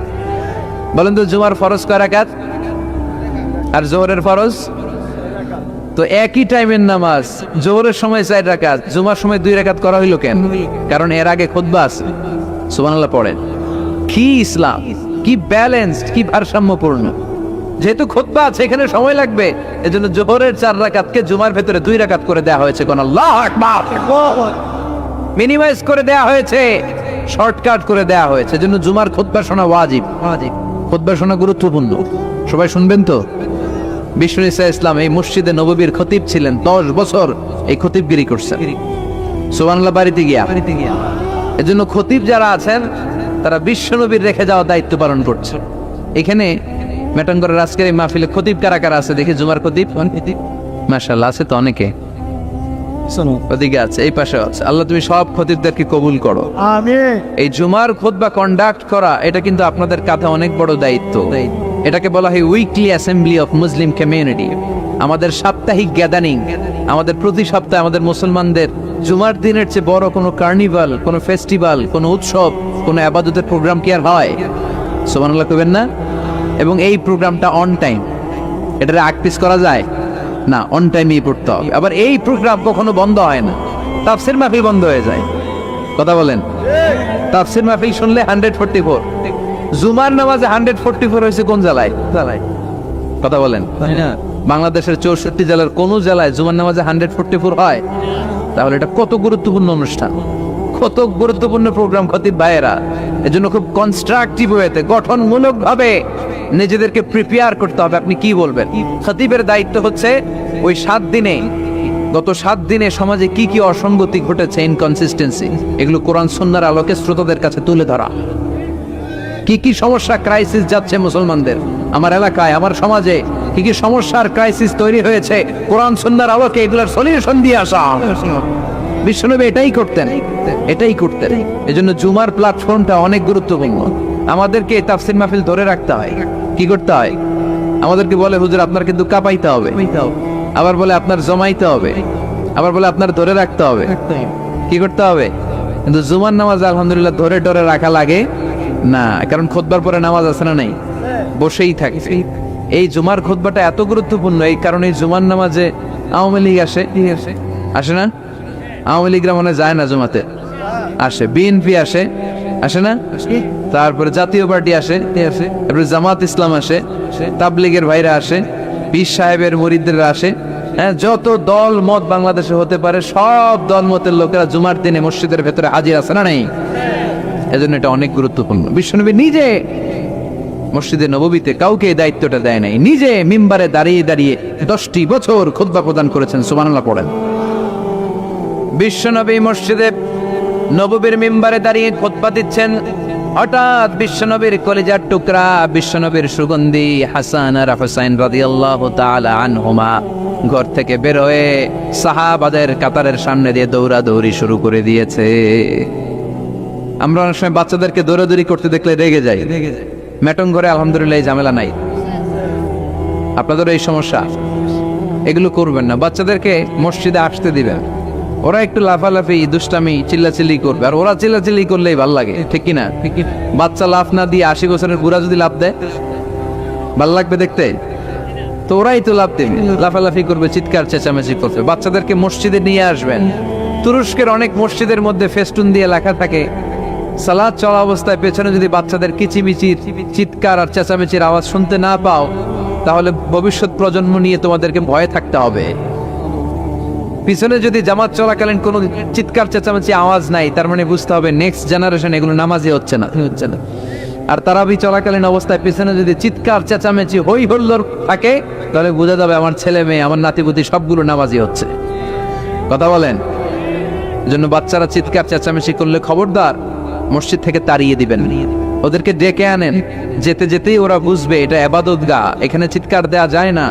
বলেন তো, জুমার ফরজ কয় রাকাত আর জোহরের ফরজ? তো একই টাইমের নামাজ, জোহরের সময় 4 রাকাত, জুমার সময় 2 রাকাত করা হইল কেন? কারণ এর আগে খুতবা আছে। সুবহানাল্লাহ পড়েন। কি ইসলাম, কি ব্যালেন্সড, কি ভারসাম্যপূর্ণ। যেহেতু খুতবা আছে, এখানে সময় লাগবে, এজন্য জোহরের 4 রাকাতকে জুমার ভেতরে 2 রাকাত করে দেয়া হয়েছে। কোন আল্লাহু আকবার, মিনিমাইজ করে দেয়া হয়েছে, শর্টকাট করে দেয়া হয়েছে। এজন্য জুমার খুতবা শোনা ওয়াজিব। খুতবা শোনা গুরুত্বপূর্ণ। সবাই শুনবেন তো? বিশ্ব ইসলাম এই মসজিদে নববীর খতিব ছিলেন, 10 বছর এই খতিবগিরি করছেন। সুবহানাল্লাহ। বাড়িতে গিয়া এজন্য খতিব যারা আছেন তারা বিশ্ব নবীর রেখে যাওয়া দায়িত্ব পালন করছে। এখানে মেটাঙ্গরের আজকের এই মাহফিলে খতিব কারা কারা আছে দেখি? জুমার খতিব মাশাআল্লাহ আছে তো অনেকে। ওদিকে আছে, এই পাশে আছে। আল্লাহ তুমি সব খতিবদেরকে কবুল করো, আমিন। এই জুমার খুতবা কন্ডাক্ট করা, এটা কিন্তু আপনাদের কাঁধে অনেক বড় দায়িত্ব। এটাকে বলা হয় weekly assembly of Muslim community. আমাদের সাপ্তাহিক গ্যাদারিং, আমাদের প্রতি সপ্তাহে আমাদের মুসলমানদের জুমার দিনের চেয়ে বড় কোনো কার্নিভাল, কোনো ফেস্টিভ্যাল, কোনো উৎসব, কোনো ইবাদতের প্রোগ্রাম কি আর হয়? সুবহানাল্লাহ কইবেন না? এবং এই প্রোগ্রামটা অন টাইম, এটা আগ পিস করা যায় না, অন টাইমই পড়তে হবে। আবার এই প্রোগ্রাম কখনো বন্ধ হয় না। তাফসীর মাহফিল বন্ধ হয়ে যায়, কথা বলেন। তাফসীর মাহফিল শুনলে 144, জুমার নামাজে 144 হয়েছে কোন জেলায়? কথা বলেন। বাংলাদেশের 64 জেলার কোন জেলায় জুমার নামাজে 144 হয়? তাহলে এটা কত গুরুত্বপূর্ণ অনুষ্ঠান, কত গুরুত্বপূর্ণ প্রোগ্রাম খতিব ভাইয়েরা। এজন্য খুব কনস্ট্রাকটিভ ওয়েতে, গঠনমূলক ভাবে নিজেদেরকে প্রিপেয়ার করতে হবে। আপনি কি বলবেন? খতিবের দায়িত্ব হচ্ছে ওই 7 দিনে, গত 7 দিনে সমাজে কি কি অসঙ্গতি ঘটেছে, ইনকনসিস্টেন্সি, এগুলো কোরআন সুন্নাহর আলোকে শ্রোতাদের কাছে তুলে ধরা। কি কি সমস্যা, ক্রাইসিস যাচ্ছে মুসলমানদের, আমার এলাকায়, আমার সমাজে কি কি সমস্যার ক্রাইসিস তৈরি হয়েছে, কোরআন সুন্নাহর আলোকে এগুলোর সলিউশন দিয়ে আসা। বিশ্বনবী এটাই করতেন। এজন্য জুমার প্ল্যাটফর্মটা অনেক গুরুত্বপূর্ণ। আমাদেরকে তাফসীর মাহফিল ধরে রাখতে হয়। কি করতে হয়? আমাদেরকে বলে, হুজুর আপনার কিন্তু কাঁপাইতে হবে, আবার বলে আপনার জমাইতে হবে, আবার বলে আপনার ধরে রাখতে হবে। কি করতে হবে? কিন্তু জুমার নামাজ আলহামদুলিল্লাহ ধরে ধরে রাখা লাগে না, কারণ খুতবার পরে নামাজ আছে না নাই, বসেই থাকে। এই জুমার খুতবাটা এত গুরুত্বপূর্ণ, এই কারণে জুমার নামাজে আওয়ামী লীগ আসে না? আওয়ামী লীগরা মনে যায় না জুমাতে, আসে। বিএনপি আসে, আসে না? তারপরে জাতীয় পার্টি আসে, তারপরে জামাত ইসলাম আসে, তাবলীগের ভাইরা আসে, পীর সাহেবের মুরিদরা আসে। হ্যাঁ, যত দল মত বাংলাদেশে হতে পারে সব দল মতের লোকেরা জুমার দিনে মসজিদের ভেতরে হাজির আছে না নেই? এজন্য এটা অনেক গুরুত্বপূর্ণ। বিশ্বনবী নিজে মসজিদে নববীতে কাউকে এই দায়িত্বটা দেয় নাই, নিজে মিম্বারে দাঁড়িয়ে দাঁড়িয়ে 10টি বছর খুতবা প্রদান করেছেন। সুবহানাল্লাহ পড়েন। বিশ্বনবী মসজিদে নববীর মিম্বারে দাঁড়িয়ে খুতবা দিচ্ছেন। হঠাৎ বিশ্বনবীর কলিজার টুকরা, বিশ্বনবীর সুগন্ধি হাসান আর হুসাইন রাদিয়াল্লাহু তাআলা আনহুমা ঘর থেকে বের হয়ে সাহাবাদের কাতারের সামনে দিয়ে দৌড়াদৌড়ি শুরু করে দিয়েছে। আমরা অনেক সময় বাচ্চাদেরকে দৌড়াদৌড়ি করতে দেখলে রেগে যাই। ম্যাটং ঘরে আলহামদুলিল্লাহ এই ঝামেলা নাই। আপনাদের এই সমস্যা, এগুলো করবেন না। বাচ্চাদেরকে মসজিদে আসতে দিবেন, ওরা একটু লাফালাফি দুষ্টামি চিল্লাচিল্লি করবে, আর ওরা চিল্লাচিল্লি করলেই ভাল লাগে, ঠিক কিনা? বাচ্চা লাফ না দিয়ে 80 বছরের বুড়া যদি লাফ দেয় ভাল লাগবে দেখতে? তো ওরাই তো লাফ দেবে, লাফালাফি করবে, চিৎকার চেঁচামেচি করবে। বাচ্চাদেরকে মসজিদে নিয়ে আসবেন। তুরস্কের অনেক মসজিদের মধ্যে ফেস্টুন দিয়ে লেখা থাকে, সালাত চলা অবস্থায় পেছনে যদি বাচ্চাদের কিচিমিচির চিৎকার আর চেঁচামেচির আওয়াজ শুনতে না পাও, তাহলে ভবিষ্যৎ প্রজন্ম নিয়ে তোমাদেরকে ভয়ে থাকতে হবে। পিছনে যদি জামাত চলাকালীন কোনো চিৎকার চেঁচামেচি আওয়াজ নাই, তার মানে বুঝতে হবে নেক্সট জেনারেশন এগুলো নামাজি হচ্ছে না। আর তারাবি চলাকালীন অবস্থায় পিছনে যদি চিৎকার চেঁচামেচি হই হল্লোড় থাকে, তাহলে বোঝা যাবে আমার ছেলে মেয়ে, আমার নাতিপুতি সবগুলো নামাজি হচ্ছে। কথা বলেন? জন্য বাচ্চারা চিৎকার চেঁচামেচি করলে খবরদার মসজিদ থেকে তাড়িয়ে দিবেন, ওদেরকে ডেকে আনেন। যেতে যেতেই ওরা বুঝবে এটা ইবাদতগাহ, এখানে চিৎকার দেওয়া যায় না,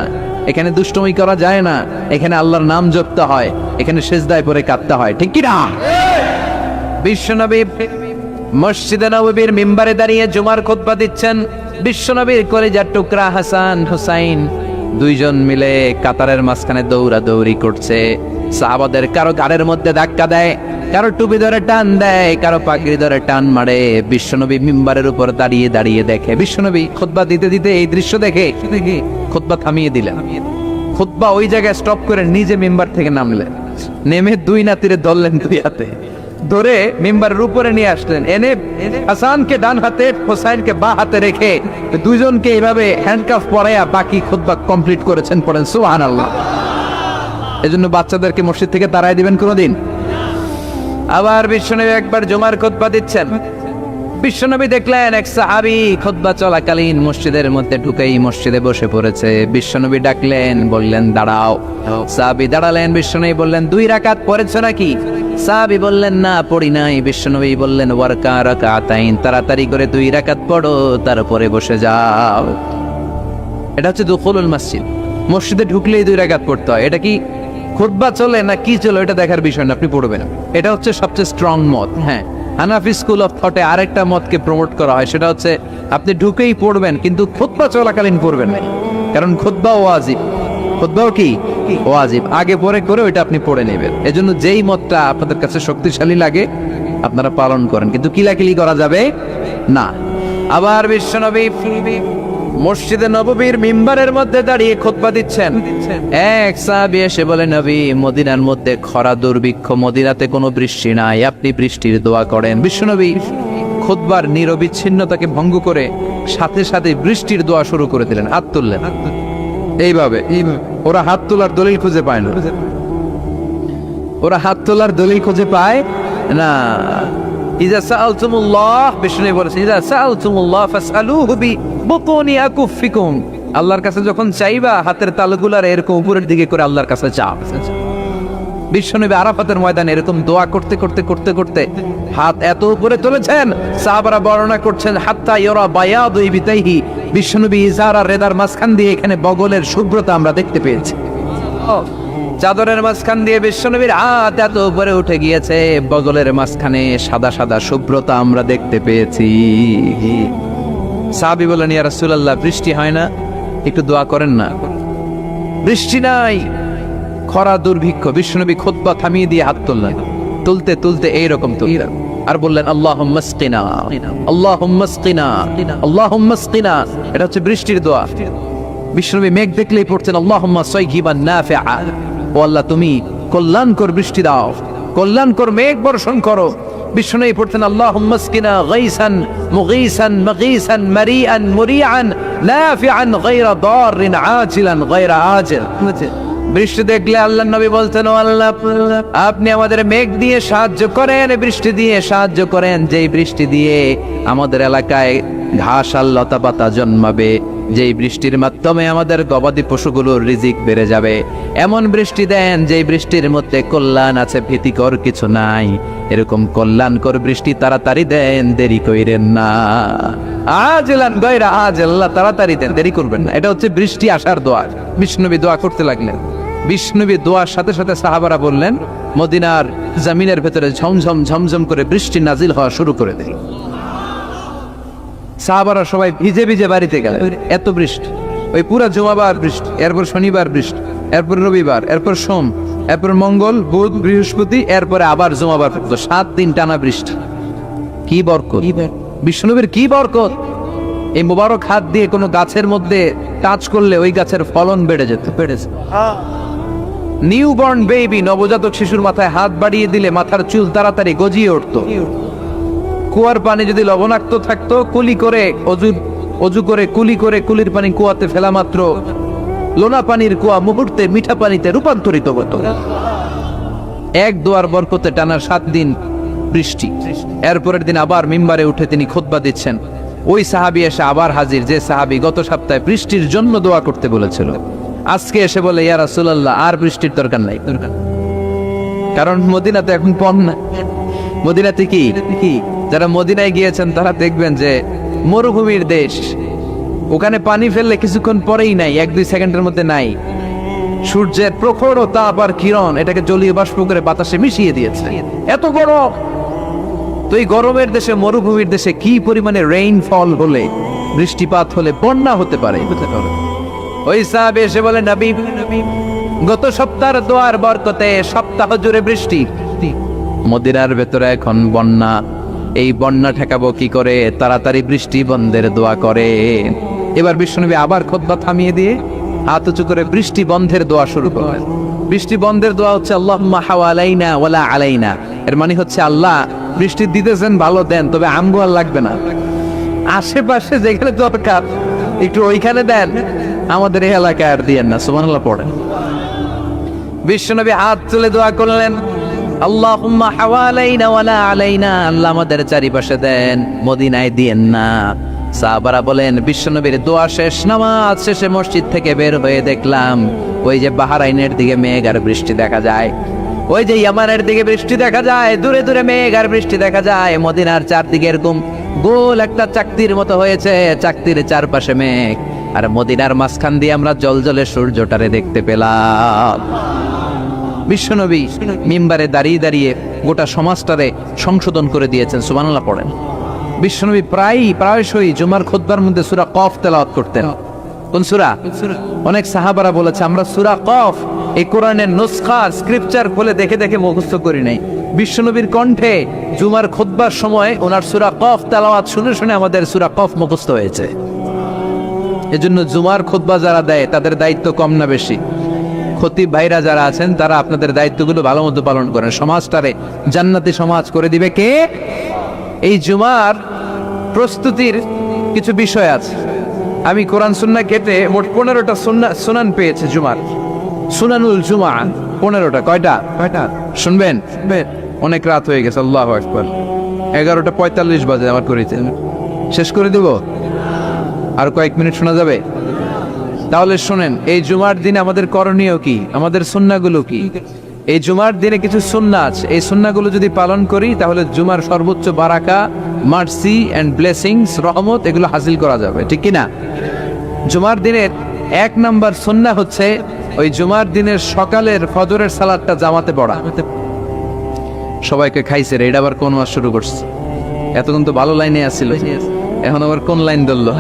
এখানে দুষ্টুমি করা যায় না, এখানে আল্লাহর নাম জপতে হয়, এখানে সিজদায় পড়ে কাঁদতে হয়, ঠিক কি না? বিশ্বনবী মসজিদে নববীর মিম্বারে দাঁড়িয়ে জুমার খুতবা দিচ্ছেন। বিশ্বনবীর কলিজার টুকরা হাসান হুসাইন দুইজন মিলে কাতারের মাঝখানে দৌড়াদৌড়ি করছে। সাহাবাদের কারো গাড়ির মধ্যে ধাক্কা দেয়, কারো টুপি ধরে টান দেয়, কারো পাগড়ি ধরে টান মারে। বিশ্বনবী মিম্বারের উপর দাঁড়িয়ে দাঁড়িয়ে দেখে। বিশ্বনবী খুতবা দিতে দিতে এই দৃশ্য দেখে খুতবা থামিয়ে দিলেন। খুতবা ওই জায়গায় স্টপ করে নিজে মিম্বার থেকে নামলেন, নেমে দুই নাতিরে ধরলেন, দুই হাতে ধরে মিম্বারের উপরে নিয়ে আসলেন। এনে হাসানকে ডান হাতে, হোসাইনকে বা হাতে রেখে দুইজনকে এইভাবে হ্যান্ডকাফ পরাইয়া বাকি খুতবা কমপ্লিট করেছেন। পড়েন সুবহানাল্লাহ। এজন্য বাচ্চাদেরকে মসজিদ থেকে তাড়াই দিবেন কোনোদিন। আবার বিশ্বনবী একবার জুমার খুতবা দিচ্ছেন। বিশ্বনবী দেখলেন এক সাহাবী খুতবা চলাকালীন মসজিদের মধ্যে ঢুকেই মসজিদে বসে পড়েছে। বিশ্বনবী ডাকলেন, বললেন দাঁড়াও। সাহাবী দাঁড়ালেন। বিশ্বনবী বললেন 2 রাকাত পড়েছো নাকি? সাহাবী বললেন না, পড়ি নাই। বিশ্বনবী বললেন ওয়ারকা রাকাতাইন, তাড়াতাড়ি করে 2 রাকাত পড়ো, তারপরে বসে যাও। এটা হচ্ছে দুখুলুল মসজিদ। মসজিদে ঢুকলেই 2 রাকাত পড়তে হয়। এটা কি খুতবা চলে না কি চলে এটা দেখার বিষয় না, আপনি পড়বেন। এটা হচ্ছে সবচেয়ে স্ট্রং মত। হ্যাঁ, হানাফি স্কুল অফ থটে আরেকটা মতকে প্রমোট করা হয়, সেটা হচ্ছে আপনি ঢুকেই পড়বেন, কিন্তু খুতবা চলাকালীন পড়বেন না, কারণ খুতবা ওয়াজিব। খুতবাও কি ওয়াজিব, আগে পরে করে ওইটা আপনি পড়ে নেবেন। এজন্য যেই মতটা আপনাদের কাছে শক্তিশালী লাগে আপনারা পালন করেন, কিন্তু কিলাকিলি করা যাবে না। আবার বিশ্বনবী মসজিদে নববীর মিম্বারের মধ্যে দাঁড়িয়ে খুতবা দিচ্ছেন। এক সাহাবী এসে বলে, নবী, মদিনার মধ্যে খরা দুর্ভিক্ষ, মদিনাতে কোনো বৃষ্টি নাই, আপনি বৃষ্টির দোয়া করেন। বিশ্বনবী খুতবার নিরবিচ্ছিন্নতাকে ভঙ্গ করে সাথে সাথে বৃষ্টির দোয়া শুরু করে দিলেন। হাত তুললেন এইভাবে। ওরা হাত তোলার দলিল খুঁজে পায় না, ওরা হাত তোলার দলিল খুঁজে পায় না। ইজা সাআলতুমুল্লাহ, বিষ্ণু বলেছেন, ইজা সাআলতুমুল্লাহ ফাসআলুহু বিবুতুনি আকুফিকুম, আল্লাহর কাছে যখন চাইবা হাতের তালুগুলার এরকম উপরের দিকে করে আল্লাহর কাছে চাও। বিশ্বনবী আরাফাতের ময়দানে এরকম দোয়া করতে করতে করতে করতে হাত এত উপরে তুলেছেন, সাহাবারা বর্ণনা করছেন হাত্তা ইয়ারা বায়াদু ইবতাইহি, বিশ্বনবী ইজার আর রেদার মাঝখান দিয়ে এখানে বগলের শুভ্রতা আমরা দেখতে পেয়েছি। চাদরের মাঝখান দিয়ে বিশ্বনবীর হাত এত উপরে উঠে গিয়েছে, বগলের মাঝখানে সাদা সাদা শুভ্রতা আমরা দেখতে পেয়েছি। সাহাবী বলেন, ইয়া রাসূলুল্লাহ, বৃষ্টি হয় না, একটু দোয়া করেন না। বৃষ্টি নাই, খরা দুর্ভিক্ষ। বিশ্বনবী খুতবা থামিয়ে দিয়ে হাত তুললেন, তুলতে তুলতে এইরকম তুললেন আর বললেন আল্লাহুম্মা আসকিনা, আল্লাহুম্মা আসকিনা, আল্লাহুম্মা আসকিনা। এটা হচ্ছে বৃষ্টির দোয়া। বিশ্বনবী মেঘ দেখলেই পড়ছেন আল্লাহুম্মা সাইয়িবান নাফিআ, ও আল্লাহ তুমি কল্যাণকর বৃষ্টি দাও, কল্যাণকর মেঘ বর্ষণ করো। বিষ্ণুই পড়তেন আল্লাহুম্মা আসকিনা গাইসান মুগীসান মাগীসান মারিআন মুরিআন নাফিআন গায়রা দাররিন আজিলান গায়রা আজিল। বৃষ্টি দেখলে আল্লাহর নবী বলতেন, ও আল্লাহ, আপনি আমাদের মেঘ দিয়ে সাহায্য করেন, বৃষ্টি দিয়ে সাহায্য করেন, যেই বৃষ্টি দিয়ে আমাদের এলাকায় ঘাস আর লতা পাতা জন্মাবে, যেই বৃষ্টির মাধ্যমে আমাদের গবাদি পশুগুলোর রিজিক বেড়ে যাবে। এমন বৃষ্টি দেন যেই বৃষ্টির মধ্যে কল্যাণ আছে, ভীতিকর কিছু নাই। এরকম কল্যাণকর বৃষ্টি তাড়াতাড়ি দেন, দেরি কইরেন না। আজিলান গায়রা আজিল, আল্লাহ তাড়াতাড়ি দেন, দেরি করবেন না। এটা হচ্ছে বৃষ্টি আসার দোয়া। বিষ্ণুনবী দোয়া করতে লাগলেন। বিষ্ণুনবী দোয়ার সাথে সাথে সাহাবারা বললেন, মদিনার জমিনের ভেতরে ঝমঝম ঝমঝম করে বৃষ্টি নাজিল হওয়া শুরু করে দিল। সাহাবারা সবাই ভিজে ভিজে বাড়িতে গেলেন, এত বৃষ্টি। ওই পুরা জুমাবার বৃষ্টি, এরপর শনিবার বৃষ্টি, এরপর রবিবার, এরপর সোম, এরপর মঙ্গল, বুধ, বৃহস্পতি, এরপরে আবার জুমাবার। 7 দিন টানা বৃষ্টি। কি বরকত! বিষ্ণুনবীর কি বরকত! এই মোবারক হাত দিয়ে কোনো গাছের মধ্যে টাচ করলে ওই গাছের ফলন বেড়ে যেত। নিউবর্ন বেবি, নবজাতক শিশুর মাথায় হাত বাড়িয়ে দিলে মাথার চুল তাড়াতাড়ি গজিয়ে উঠতো। কুয়ার পানি যদি লবণাক্ত থাকতো, কুলি করে অজু করে কুলি করে কুলির পানি কুয়াতে ফেলা মাত্র লোনা পানির কুয়া মুহূর্তে মিঠা পানিতে রূপান্তরিত হতো। এক দোয়ার বরকতে টানা 7 দিন বৃষ্টি। এরপরের দিন আবার মিম্বারে উঠে তিনি খুতবা দিচ্ছেন। ওই সাহাবী এসে আবার হাজির, যে সাহাবী গত সপ্তাহে বৃষ্টির জন্য দোয়া করতে বলেছিল। আজকে এসে বলে, ইয়া রাসূলুল্লাহ, আর বৃষ্টির দরকার নাই। কারণ মদিনাতে এখন বন্যা। মদিনাতে কি, যারা মদিনায় গিয়েছেন তারা দেখবেন যে মরুভূমির দেশ। ওখানে পানি ফেললে কিছুক্ষণ পরেই নাই, 1-2 সেকেন্ডের মধ্যে নাই। সূর্যের প্রখর তাপ আর কিরণ এটাকে জলীয় বাষ্প করে বাতাসে মিশিয়ে দিয়েছে। এত গরম। তো এই গরমের দেশে, মরুভূমির দেশে কি পরিমাণে রেইনফল হলে, বৃষ্টিপাত হলে বন্যা হতে পারে। ওই সাহাবী এসে বলে, নবী, গত সপ্তাহের দোয়ার বরকতে সপ্তাহ জুড়ে বৃষ্টি, মদিনার ভেতরে এখন বন্যা। এই বন্যা ঠেকাবো কি করে? তাড়াতাড়ি বৃষ্টি বন্ধের দোয়া করে। এবার বিশ্বনবী আবার খুতবা থামিয়ে দিয়ে হাত উঁচু করে বৃষ্টি বন্ধের দোয়া শুরু করলেন। বৃষ্টি বন্ধের দোয়া হচ্ছে আল্লাহুম্মা হাওয়ালাইনা ওয়ালা আলাইনা। এর মানে হচ্ছে, আল্লাহ বৃষ্টি দিতেছেন ভালো দেন, তবে আমগো আর লাগবে না। আশেপাশে যেখানে দরকার একটু ওইখানে দেন, আমাদের এই এলাকায় আর দিয়েন না। সুবহানাল্লাহ পড়েন। বিশ্বনবী হাত তুলে দোয়া করলেন, আল্লাহুম্মা হাওয়ালাইনা ওয়ালা আলাইনা, আল্লাহ আমাদের চারিপাশে দেন, মদিনায় দিয়েন না। সাহাবারা বলেন, বিশ্বনবীর দোয়া শেষ, নামাজ শেষে মসজিদ থেকে বের হয়ে দেখলাম ওই যে বাহরাইনের দিকে মেঘ আর বৃষ্টি দেখা যায়, ওই যে ইয়ামানের দিকে বৃষ্টি দেখা যায়, দূরে দূরে মেঘ আর বৃষ্টি দেখা যায়। মদিনার চারদিকে এরকম গোল একটা চাকতির মতো হয়েছে, চাকতির চারপাশে মেঘ, আর মদিনার মাঝখান দিয়ে আমরা জলজলে সূর্যটারে দেখতে পেলাম। বিশ্বনবী মিম্বারে দাঁড়িয়ে দাঁড়িয়ে গোটা সমাজটারে সংশোধন করে দিয়েছেন। সুবহানাল্লাহ পড়েন। বিশ্বনবী প্রায়শই জুমার খুতবার মধ্যে সূরা কফ তেলাওয়াত করতেন। কোন সূরা? অনেক সাহাবারা বলেছে, আমরা সূরা কফ এই কোরআনের নুসখা স্ক্রিপচার খুলে দেখে দেখে মুখস্থ করি নাই। বিশ্বনবীর কণ্ঠে জুমার খুতবার সময় ওনার সূরা কফ তেলাওয়াত শুনে শুনে আমাদের সূরা কফ মুখস্থ হয়েছে। এজন্য জুমার খুতবা যারা দেয় তাদের দায়িত্ব কম না বেশি? খতিব ভাইরা যারা আছেন তারা আপনাদের দায়িত্বগুলো ভালো মতো পালন করেন। সমাজটারে জান্নাতি সমাজ করে দিবে কে? এই জুমার প্রস্তুতির কিছু বিষয় আছে। আমি কোরআন সুন্নাহ কেটে মোট 15টা সুনান পেয়েছি জুমার। সুনানুল জুমা 15টা। কয়টা? শুনবেন? অনেক রাত হয়ে গেছে। আল্লাহু আকবার। 11:45 বাজে আমার করিতে। শেষ করে দিব? আর কয়েক মিনিট শোনা যাবে? তাহলে শুনেন, এই জুমার দিনে আমাদের করণীয় কি, আমাদের সুন্নাহগুলো কি? এই জুমার দিনে কিছু সুন্নাহ আছে, এই সুন্নাহগুলো যদি পালন করি তাহলে জুমার সর্বোচ্চ বারাকা, মার্সি এন্ড ব্লেসিংস, রহমত এগুলো হাসিল করা যাবে, ঠিক কি না? জুমার দিনের 1 নাম্বার সুন্নাহ হচ্ছে ওই জুমার দিনের সকালের ফজরের সালাতটা জামাতে পড়া। সবাইকে খাইছে রে, এটা আবার কোন ওয়াজ শুরু করছে? এতক্ষণ তো ভালো লাইনে আসছিল, এখন আবার কোন লাইন ধরলো?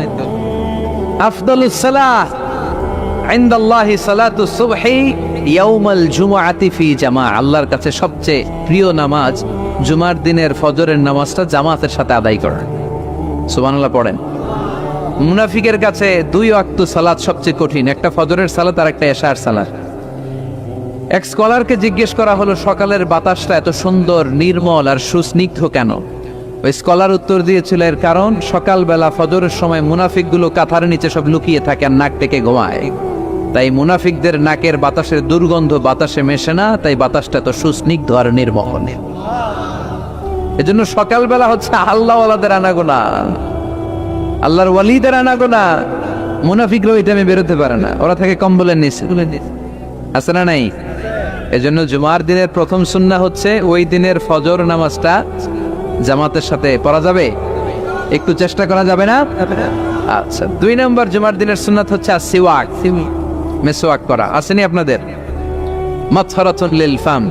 আফদালুস সালাত ইনদাল্লাহি সালাতুস সুবহি ইয়াউমাল জুমআতি ফি জামা। আল্লাহর কাছে সবচেয়ে প্রিয় নামাজ জুমার দিনের ফজরের নামাজটা জামাতের সাথে আদায় করা। সুবহানাল্লাহ পড়েন। মুনাফিকের কাছে 2 ওয়াক্ত সালাত সবচেয়ে কঠিন, একটা ফজরের সালাত আর একটা এশার সালাত। এক স্কলারকে জিজ্ঞেস করা হলো সকালের বাতাসটা এত সুন্দর নির্মল আর সুস্নিগ্ধ কেন? ওই স্কলার উত্তর দিয়েছিল এর কারণ সকালবেলা ফজরের সময় মুনাফিকগুলো কাঁথার নিচে সব লুকিয়ে থাকে আর নাক ডেকে ঘুমায়, তাই মুনাফিকদের নাকের বাতাসের দুর্গন্ধ বাতাসে মেশে না, তাই বাতাসটা এত সুস্নিগ্ধ আর নির্মল। এজন্য সকালবেলা হচ্ছে আল্লাহওয়ালাদের আনাগোনা, আল্লাহর ওয়ালিদের আনাগোনা। মুনাফিকরা ওই টাইমে বেরোতে পারে না, ওরা থাকে কম্বলের নিচে, আছে না নাই? এজন্য জুমার দিনের প্রথম সুন্নাহ হচ্ছে ওই দিনের ফজর নামাজটা জামাতের সাথে পড়া যাবে, একটু চেষ্টা করা যাবে না? আচ্ছা, 2 নম্বর জুমার দিনের সুন্নাত হচ্ছে সিওয়াক, মেসওয়াক করা। আসেনি আপনাদের? মাতহারাতুন লিল ফাম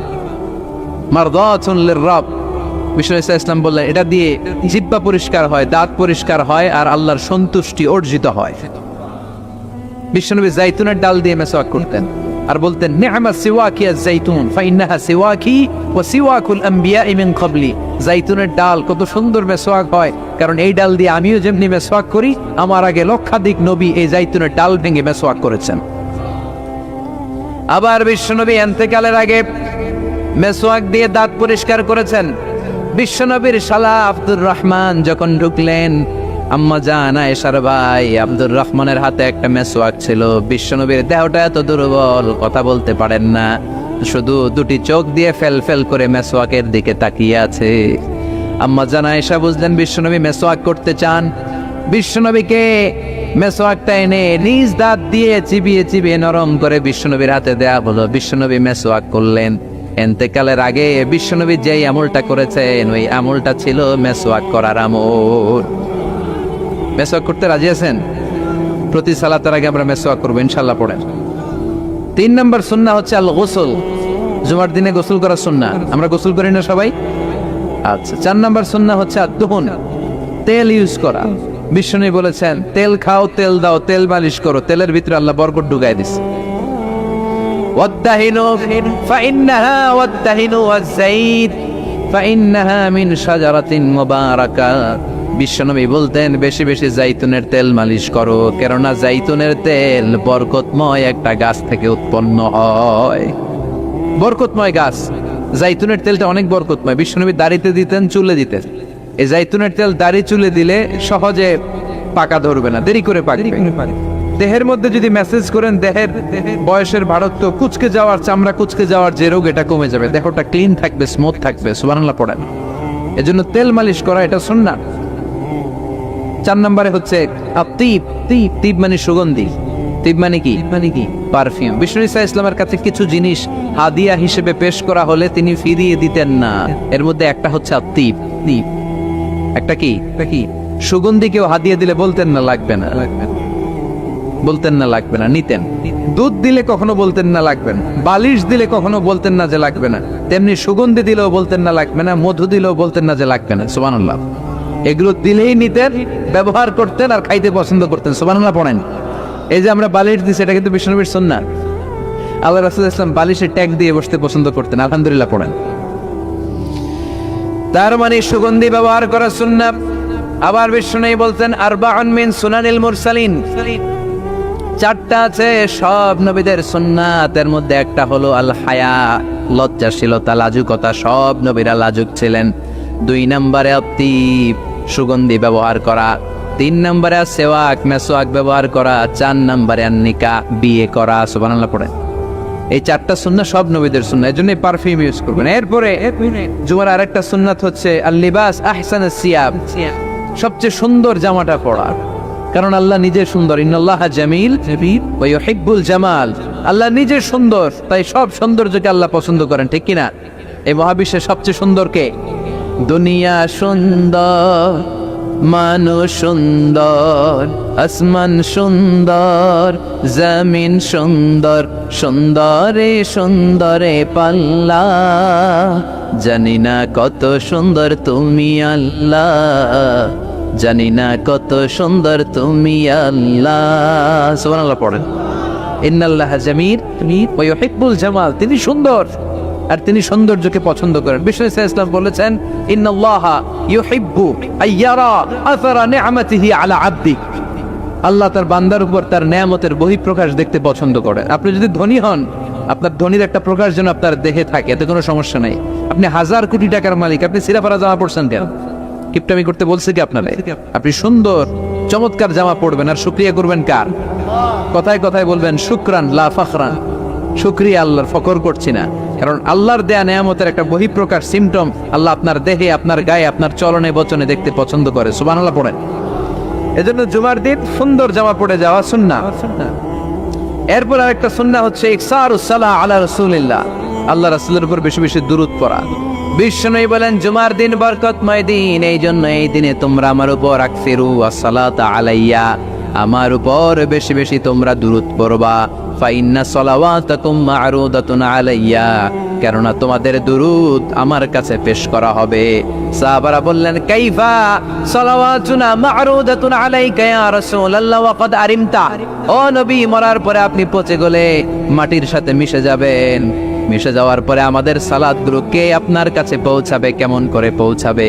মারদাতুন লির রব। বিষ্ণু ইসলাম বললেন এটা দিয়ে জিহ্বা পরিষ্কার হয়, দাঁত পরিষ্কার হয়, আর আল্লাহর সন্তুষ্টি অর্জিত হয়। বিশ্বনবী জাইতুনের ডাল দিয়ে মেসওয়াক করতেন আর বলতেন নি'মা সিওয়াকি আয-যাইতুন ফাইন্নাহা সিওয়াকি ওয়া সিওয়াকুল আমবিয়া'i মিন ক্বাবলি। জাইতুনের ডাল কত সুন্দর মেসওয়াক হয়, কারণ এই ডাল দিয়ে আমিও যেমনি মেসওয়াক করি, আমার আগে লক্ষাধিক নবী এই জাইতুনের ডাল ভেঙে মেসওয়াক করেছেন। আবার বিশ্বনবী ইন্তেকালের আগে মেসওয়াক দিয়ে দাঁত পরিষ্কার করেছেন। বিশ্বনবীর শালা আব্দুর রহমান যখন ঢুকলেন, আম্মা জান আয়েশার ভাই আব্দুর রহমানের হাতে একটা মেসওয়াক ছিল। বিশ্বনবীর দেহটা এত দুর্বল, কথা বলতে পারেন না, শুধু দুটি চোখ দিয়ে ফেল ফেল করে মেসওয়াকের দিকে তাকিয়ে আছে। আম্মা জান আয়েশা বুঝলেন বিশ্বনবী মেসওয়াক করতে চান। বিশ্বনবীকে মেসওয়াকটা এনে নিজ দাঁত দিয়ে চিবিয়ে চিবিয়ে নরম করে বিশ্বনবীর হাতে দেয়া হলো। বিশ্বনবী মেসওয়াক করলেন। ইন্তেকালের আগে বিশ্বনবী যেই আমলটা করেছেন ওই আমলটা ছিল মেসওয়াক করার আমল। মেসওয়াক করতে রাজি আছেন? প্রতি সালাতের আগে আমরা মেসওয়াক করবো ইনশাআল্লাহ, পড়েন। 3 নম্বর সুন্নাহ হচ্ছে আল গোসল। জুমার দিনে গোসল করা সুন্নাহ, আমরা গোসল করি না সবাই? আচ্ছা, 4 নম্বর সুন্নাহ হচ্ছে আদ-দুহুন, তেল ইউজ করা। বিশ্বনবী বলেছেন তেল খাও, তেল দাও, তেল মালিশ করো, তেলের ভিতরে আল্লাহ বরকত ঢুকায় দিছে। ওয়াদ্দাহিনু ফাইন্নাহা ওয়াদ্দাহিনু ওয়াজ-যাইত ফাইন্নাহা মিন শাজারাতিন মুবারাকা। বিশ্বনবী বলতেন বেশি বেশি জাইতুনের তেল মালিশ করো, কেননা জাইতুনের তেল বরকতময় একটা গাছ থেকে উৎপন্ন হয়। বরকতময় গাছ জাইতুনের তেলটা অনেক বরকতময়। বিশ্বনবী দাড়িতে দিতেন, চুলে দিতেন। এই জাইতুনের তেল দাড়ি চুলে দিলে সহজে পাকা ধরবে না, দেরি করে পাকবে। দেহের মধ্যে যদি মেসেজ করেন দেহের বয়সের ভারত্ব, কুচকে যাওয়ার, চামড়া কুচকে যাওয়ার যে রোগ, এটা কমে যাবে, দেহটা ক্লিন থাকবে, স্মুথ থাকবে। সুবহানাল্লাহ পড়েন। এজন্য তেল মালিশ করা এটা সুন্নাহ। 4 নম্বরে হচ্ছে আতিব। তিব মানে সুগন্ধি। তিব মানে কি? পারফিউম। বিষ্ণু ইসা ইসলামের কাছে কিছু জিনিস হাদিয়া হিসেবে পেশ করা হলে তিনি ফিরিয়ে দিতেন না। এর মধ্যে একটা হচ্ছে আতিব। একটা কি? সুগন্ধি কেউ হাদিয়া দিলে বলতেন না লাগবে না, বলতেন না লাগবে না, নিতেন। দুধ দিলে কখনো বলতেন না লাগবে না, বালিশ দিলে কখনো বলতেন না যে লাগবে না, তেমনি সুগন্ধি দিলেও বলতেন না লাগবে না, মধু দিলেও বলতেন না যে লাগবে না। সুবহানাল্লাহ। এগুলো দিলেই নিতেন, ব্যবহার করতেন আর খাইতে পছন্দ করতেন। সুবহানাল্লাহ পড়েন। এই যে আমরা বালিশ দিছি, এটা কিন্তু বিশ্বনবীর সুন্নাহ। আল্লাহ রাসূল ইসলাম বালিশে ট্যাগ দিয়ে বসতে পছন্দ করতেন। আলহামদুলিল্লাহ পড়েন। তার মানে সুগন্ধি ব্যবহার করা সুন্নাহ। আবার বিশ্বনবী বলতেন আরবাউন মিন সুনানিল মুরসালিন, 4টা আছে সব নবীদের সুন্নাত। এর মধ্যে একটা হলো আল হায়া, লজ্জাশীলতা, লাজুকতা। সব নবীরা লাজুক ছিলেন। 2 নম্বরে আতিব, সুগন্ধি ব্যবহার করা। 3 নম্বরে সেওয়াক, মেসওয়াক ব্যবহার করা। 4 নম্বরে নিকাহ, বিয়ে করা। সুবহানাল্লাহ পড়েন। এই 4টা সুন্নাহ সব নবীদের সুন্নাহ, এজন্য পারফিউম ইউজ করবেন। এরপরে জুমার আরেকটা সুন্নাত হচ্ছে আল লিবাস আহসানুস সিয়াব, সবচেয়ে সুন্দর জামাটা পরা। কারণ আল্লাহ নিজে সুন্দর। ইন্নাল্লাহা জামিল ওয়া ইউহিব্বুল জামাল। আল্লাহ নিজে সুন্দর, তাই সব সৌন্দর্যকে আল্লাহ পছন্দ করেন, ঠিক কিনা? এই মহাবিশ্বের সবচেয়ে সুন্দর কে? দুনিয়া সুন্দর, মানুষ সুন্দর, আসমান সুন্দর, জমিন সুন্দর, সুন্দরে সুন্দরে পাল্লা। জানি না কত সুন্দর তুমি আল্লাহ, জানি না কত সুন্দর তুমি আল্লাহ। সুবহানাল্লাহ পড়েন। ইন্নাল্লাহা জামিল ওয়া ইউহিব্বুল জামাল। তিনি সুন্দর আর তিনি সৌন্দর্যকে পছন্দ করেন। বিষ্ণু ইসলাম বলেছেন ইন্নাল্লাহা ইউহিব্বু আইয়ারা আসারা নি'মাতিহি আলা আবদি। আল্লাহ তার বান্দার উপর তার নেয়ামতের বহিঃপ্রকাশ দেখতে পছন্দ করেন। আপনি যদি ধনী হন, আপনার ধনীর একটা প্রকাশ যেন আপনার দেহে থাকে, এতে কোনো সমস্যা নেই। আপনি 1000 কোটি টাকার মালিক, আপনি সিরাফারা জামা পড়ছেন কেন? কিপটামি করতে বলছে কি আপনারা? আপনি সুন্দর চমৎকার জামা পড়বেন আর শুকরিয়া করবেন কার? কথায় কথায় বলবেন শুকরান লা ফখরান, শুকরিয়া আল্লাহর, ফখর করছি না। কারণ আল্লাহর দেয়া নেয়ামতের একটা বহিঃপ্রকাশ সিমটম আল্লাহ আপনার দেহে, আপনার গায়ে, আপনার চলনে বচনে দেখতে পছন্দ করে। সুবহানাল্লাহ পড়েন। এজন্য জুমার দিন সুন্দর জামা পরে যাওয়া সুন্নাহ। এরপর আরেকটা সুন্নাহ হচ্ছে ইকসারুস সালাহ আলা রাসূলিল্লাহ, আল্লাহ রাসূলের উপর বেশি বেশি দুরূদ পড়া। বিষ্ণু বলেন জুমার দিন বরকতময় দিন, এই জন্য এই দিনে তোমরা আমার উপর আকসিরু আসসালাতা আলাইয়া, আমার উপর বেশি বেশি তোমরা দুরূদ পড়বা। ফাইন্না সালাওয়াতাকুম মা'রুদাতুন আলাইয়া, কেননা তোমাদের দুরূদ আমার কাছে পেশ করা হবে। সাহাবারা বললেন কাইফা সালাওয়াতুনা মা'রুদাতুন আলাইকা ইয়া রাসূলুল্লাহ ওয়া ক্বাদ আরিমতা, ও নবী মরার পরে আপনি পচে গলে মাটির সাথে মিশে যাবেন, মিশে যাওয়ার পরে আমাদের সালাতগুলো কে আপনার কাছে পৌঁছাবে, কেমন করে পৌঁছাবে?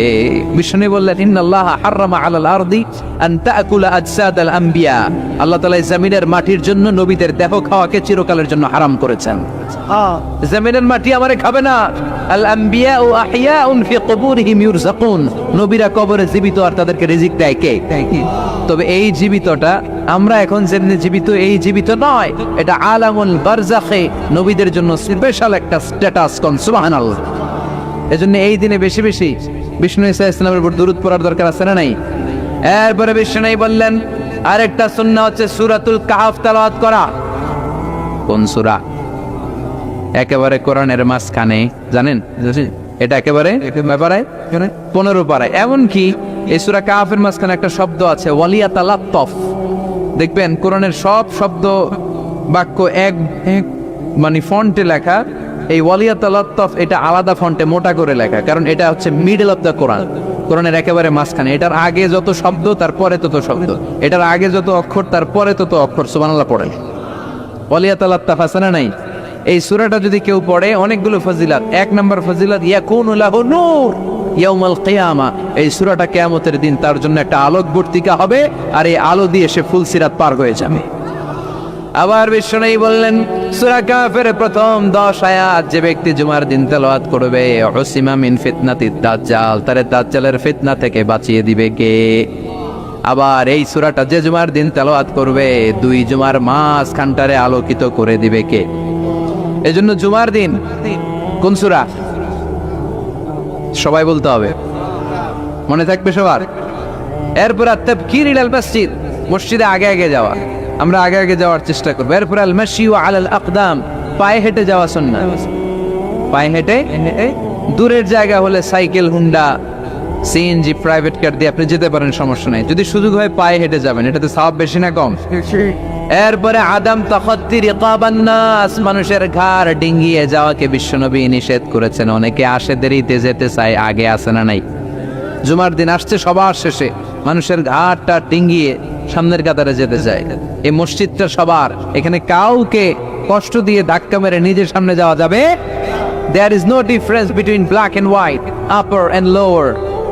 বিষ্ণু বললেন ইন্নাল্লাহা হারামা আলাল আরদি আন তাকুলা আজসাদাল আম্বিয়া, আল্লাহ তাআলা জমিনের মাটির জন্য নবীদের দেহ খাওয়াকে চিরকালের জন্য হারাম করেছেন। জমিনের মাটি আমারে খাবে না। আল আম্বিয়া ও আহিয়াউন ফি কুবুরিহিম ইউরযাকুন, নবীরা কবরে জীবিত আর তাদেরকে রিজিক দেয় কে? তবে এই জীবিতটা আমরা এখন যেমনি জীবিত এই জীবিত নয়, এটা আলামুল বারজাখে নবীদের জন্য স্পেশাল একটা স্ট্যাটাস। কোন সুবহানাল্লাহ। এজন্য এই দিনে বেশি বেশি বিষ্ণু ঈসা ইসলামের উপর দুরূদ পড়ার দরকার আছে না নাই? এরপরে বিষ্ণু বললেন আরেকটা সুন্নাহ হচ্ছে সূরাতুল কাহফ তেলাওয়াত করা। কোন সূরা? একেবারে কোরআনের মাঝখানে, জানেন এটা একেবারে 15 পারায়। এমনকি এই সূরা কাহফের মাঝখানে একটা শব্দ আছে ওয়ালিয়াতালাত্তাফ, দেখবেন কোরআনের সব শব্দ বাক্য এক মানে ফন্টে লেখা, এই ওয়ালিয়াতালাত্তাফ এটা আলাদা ফন্টে মোটা করে লেখা, কারণ এটা হচ্ছে মিডল অফ দ্য কোরআন, কোরআনের একেবারে মাঝখানে। এটার আগে যত শব্দ তারপরে তত শব্দ, এটার আগে যত অক্ষর তারপরে তত অক্ষর। সুবহানাল্লাহ পড়েন। ওয়ালিয়াতালাত্তাফ আছে না নাই? এই সূরাটা যদি কেউ পড়ে অনেকগুলো ফজিলত। 1 নম্বর ফজিলত ইয়াকুনু লাহু নূর ইয়াউমাল কিয়ামা, এই সূরাটা কিয়ামতের দিন তার জন্য একটা আলোকবর্তিকা হবে, আর এই আলো দিয়ে সে ফুলসিরাত পার হয়ে যাবে। আবার বিষ্ণু বললেন সূরা কাহফের প্রথম 10 আয়াত যে ব্যক্তি জুমার দিন তেলাওয়াত করবে, উসিমা মিন ফিতনাতিদ দাজ্জাল, তারে দাজ্জালের ফিতনা থেকে বাঁচিয়ে দিবে কে? আবার এই সূরাটা যে জুমার দিন তেলাওয়াত করবে 2 জুমার মাঝখানটারে আলোকিত করে দিবে কে? এজন্য জুমার দিন কোন সূরা সবাই বলতে হবে, মনে থাকবে সবার। এরপর আত-তাবকির ইলাল মসজিদ, মসজিদে আগে আগে যাওয়া, আমরা আগে আগে যাওয়ার চেষ্টা করব। এরপর আল মাশিউ আলাল আকদাম, পায়ে হেঁটে যাওয়া সুন্নাহ। পায়ে হেঁটে, দূরের জায়গা হলে cycle, Honda, CNG, private car দিয়ে আপনি যেতে পারেন, সমস্যা নাই। যদি সুযোগ হয় পায়ে হেঁটে যাবেন, এটাতে সওয়াব বেশি না কম? এরপরে আদম তাখাত্তি রিকাবান নাস, মানুষের ঘাড় ডিঙ্গিয়ে যাওয়াকে বিশ্বনবী নিষেধ করেছেন। অনেকে আসে দেরিতে যেতে চায়, আগে আসে না নাই? জুমার দিন আসছে সবার শেষে, মানুষের ঘাড়টা ডিঙ্গিয়ে সামনের কাতারে যেতে চায়। এই মসজিদটা সবার, এখানে কাউকে কষ্ট দিয়ে ধাক্কা মেরে নিজের সামনে যাওয়া যাবে। There is no difference between black and white, upper and lower,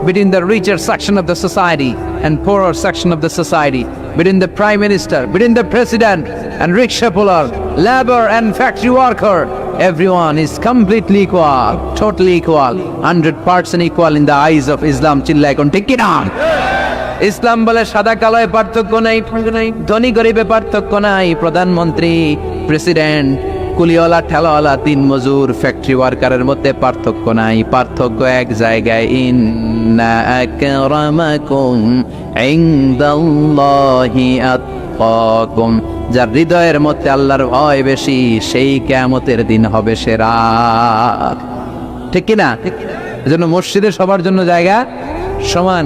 between the richer section of the society and poorer section of the society, between the prime minister, between the president and rickshaw puller, labor and factory worker. Everyone is completely equal, totally equal, 100% equal in the eyes of Islam. চিল্লায় কোন ঠিক কিনা? ইসলাম বলে সাদা কালোয় পার্থক্য নাই, ধনী গরিবে পার্থক্য নাই, প্রধানমন্ত্রী, প্রেসিডেন্ট, কুলিওয়ালা, ঠেলাওয়ালা, দিন মজুর, ফ্যাক্টরি ওয়ার্কারের মধ্যে পার্থক্য নাই। পার্থক্য এক জায়গায়, ইন্না আকরামাকুম ইনদাল্লাহি আতকাকুম, যার হৃদয়ের মধ্যে আল্লাহর ভয় বেশি সেই কিয়ামতের দিন হবে সেরা। ঠিক কিনা? এজন্য মসজিদে সবার জন্য জায়গা সমান।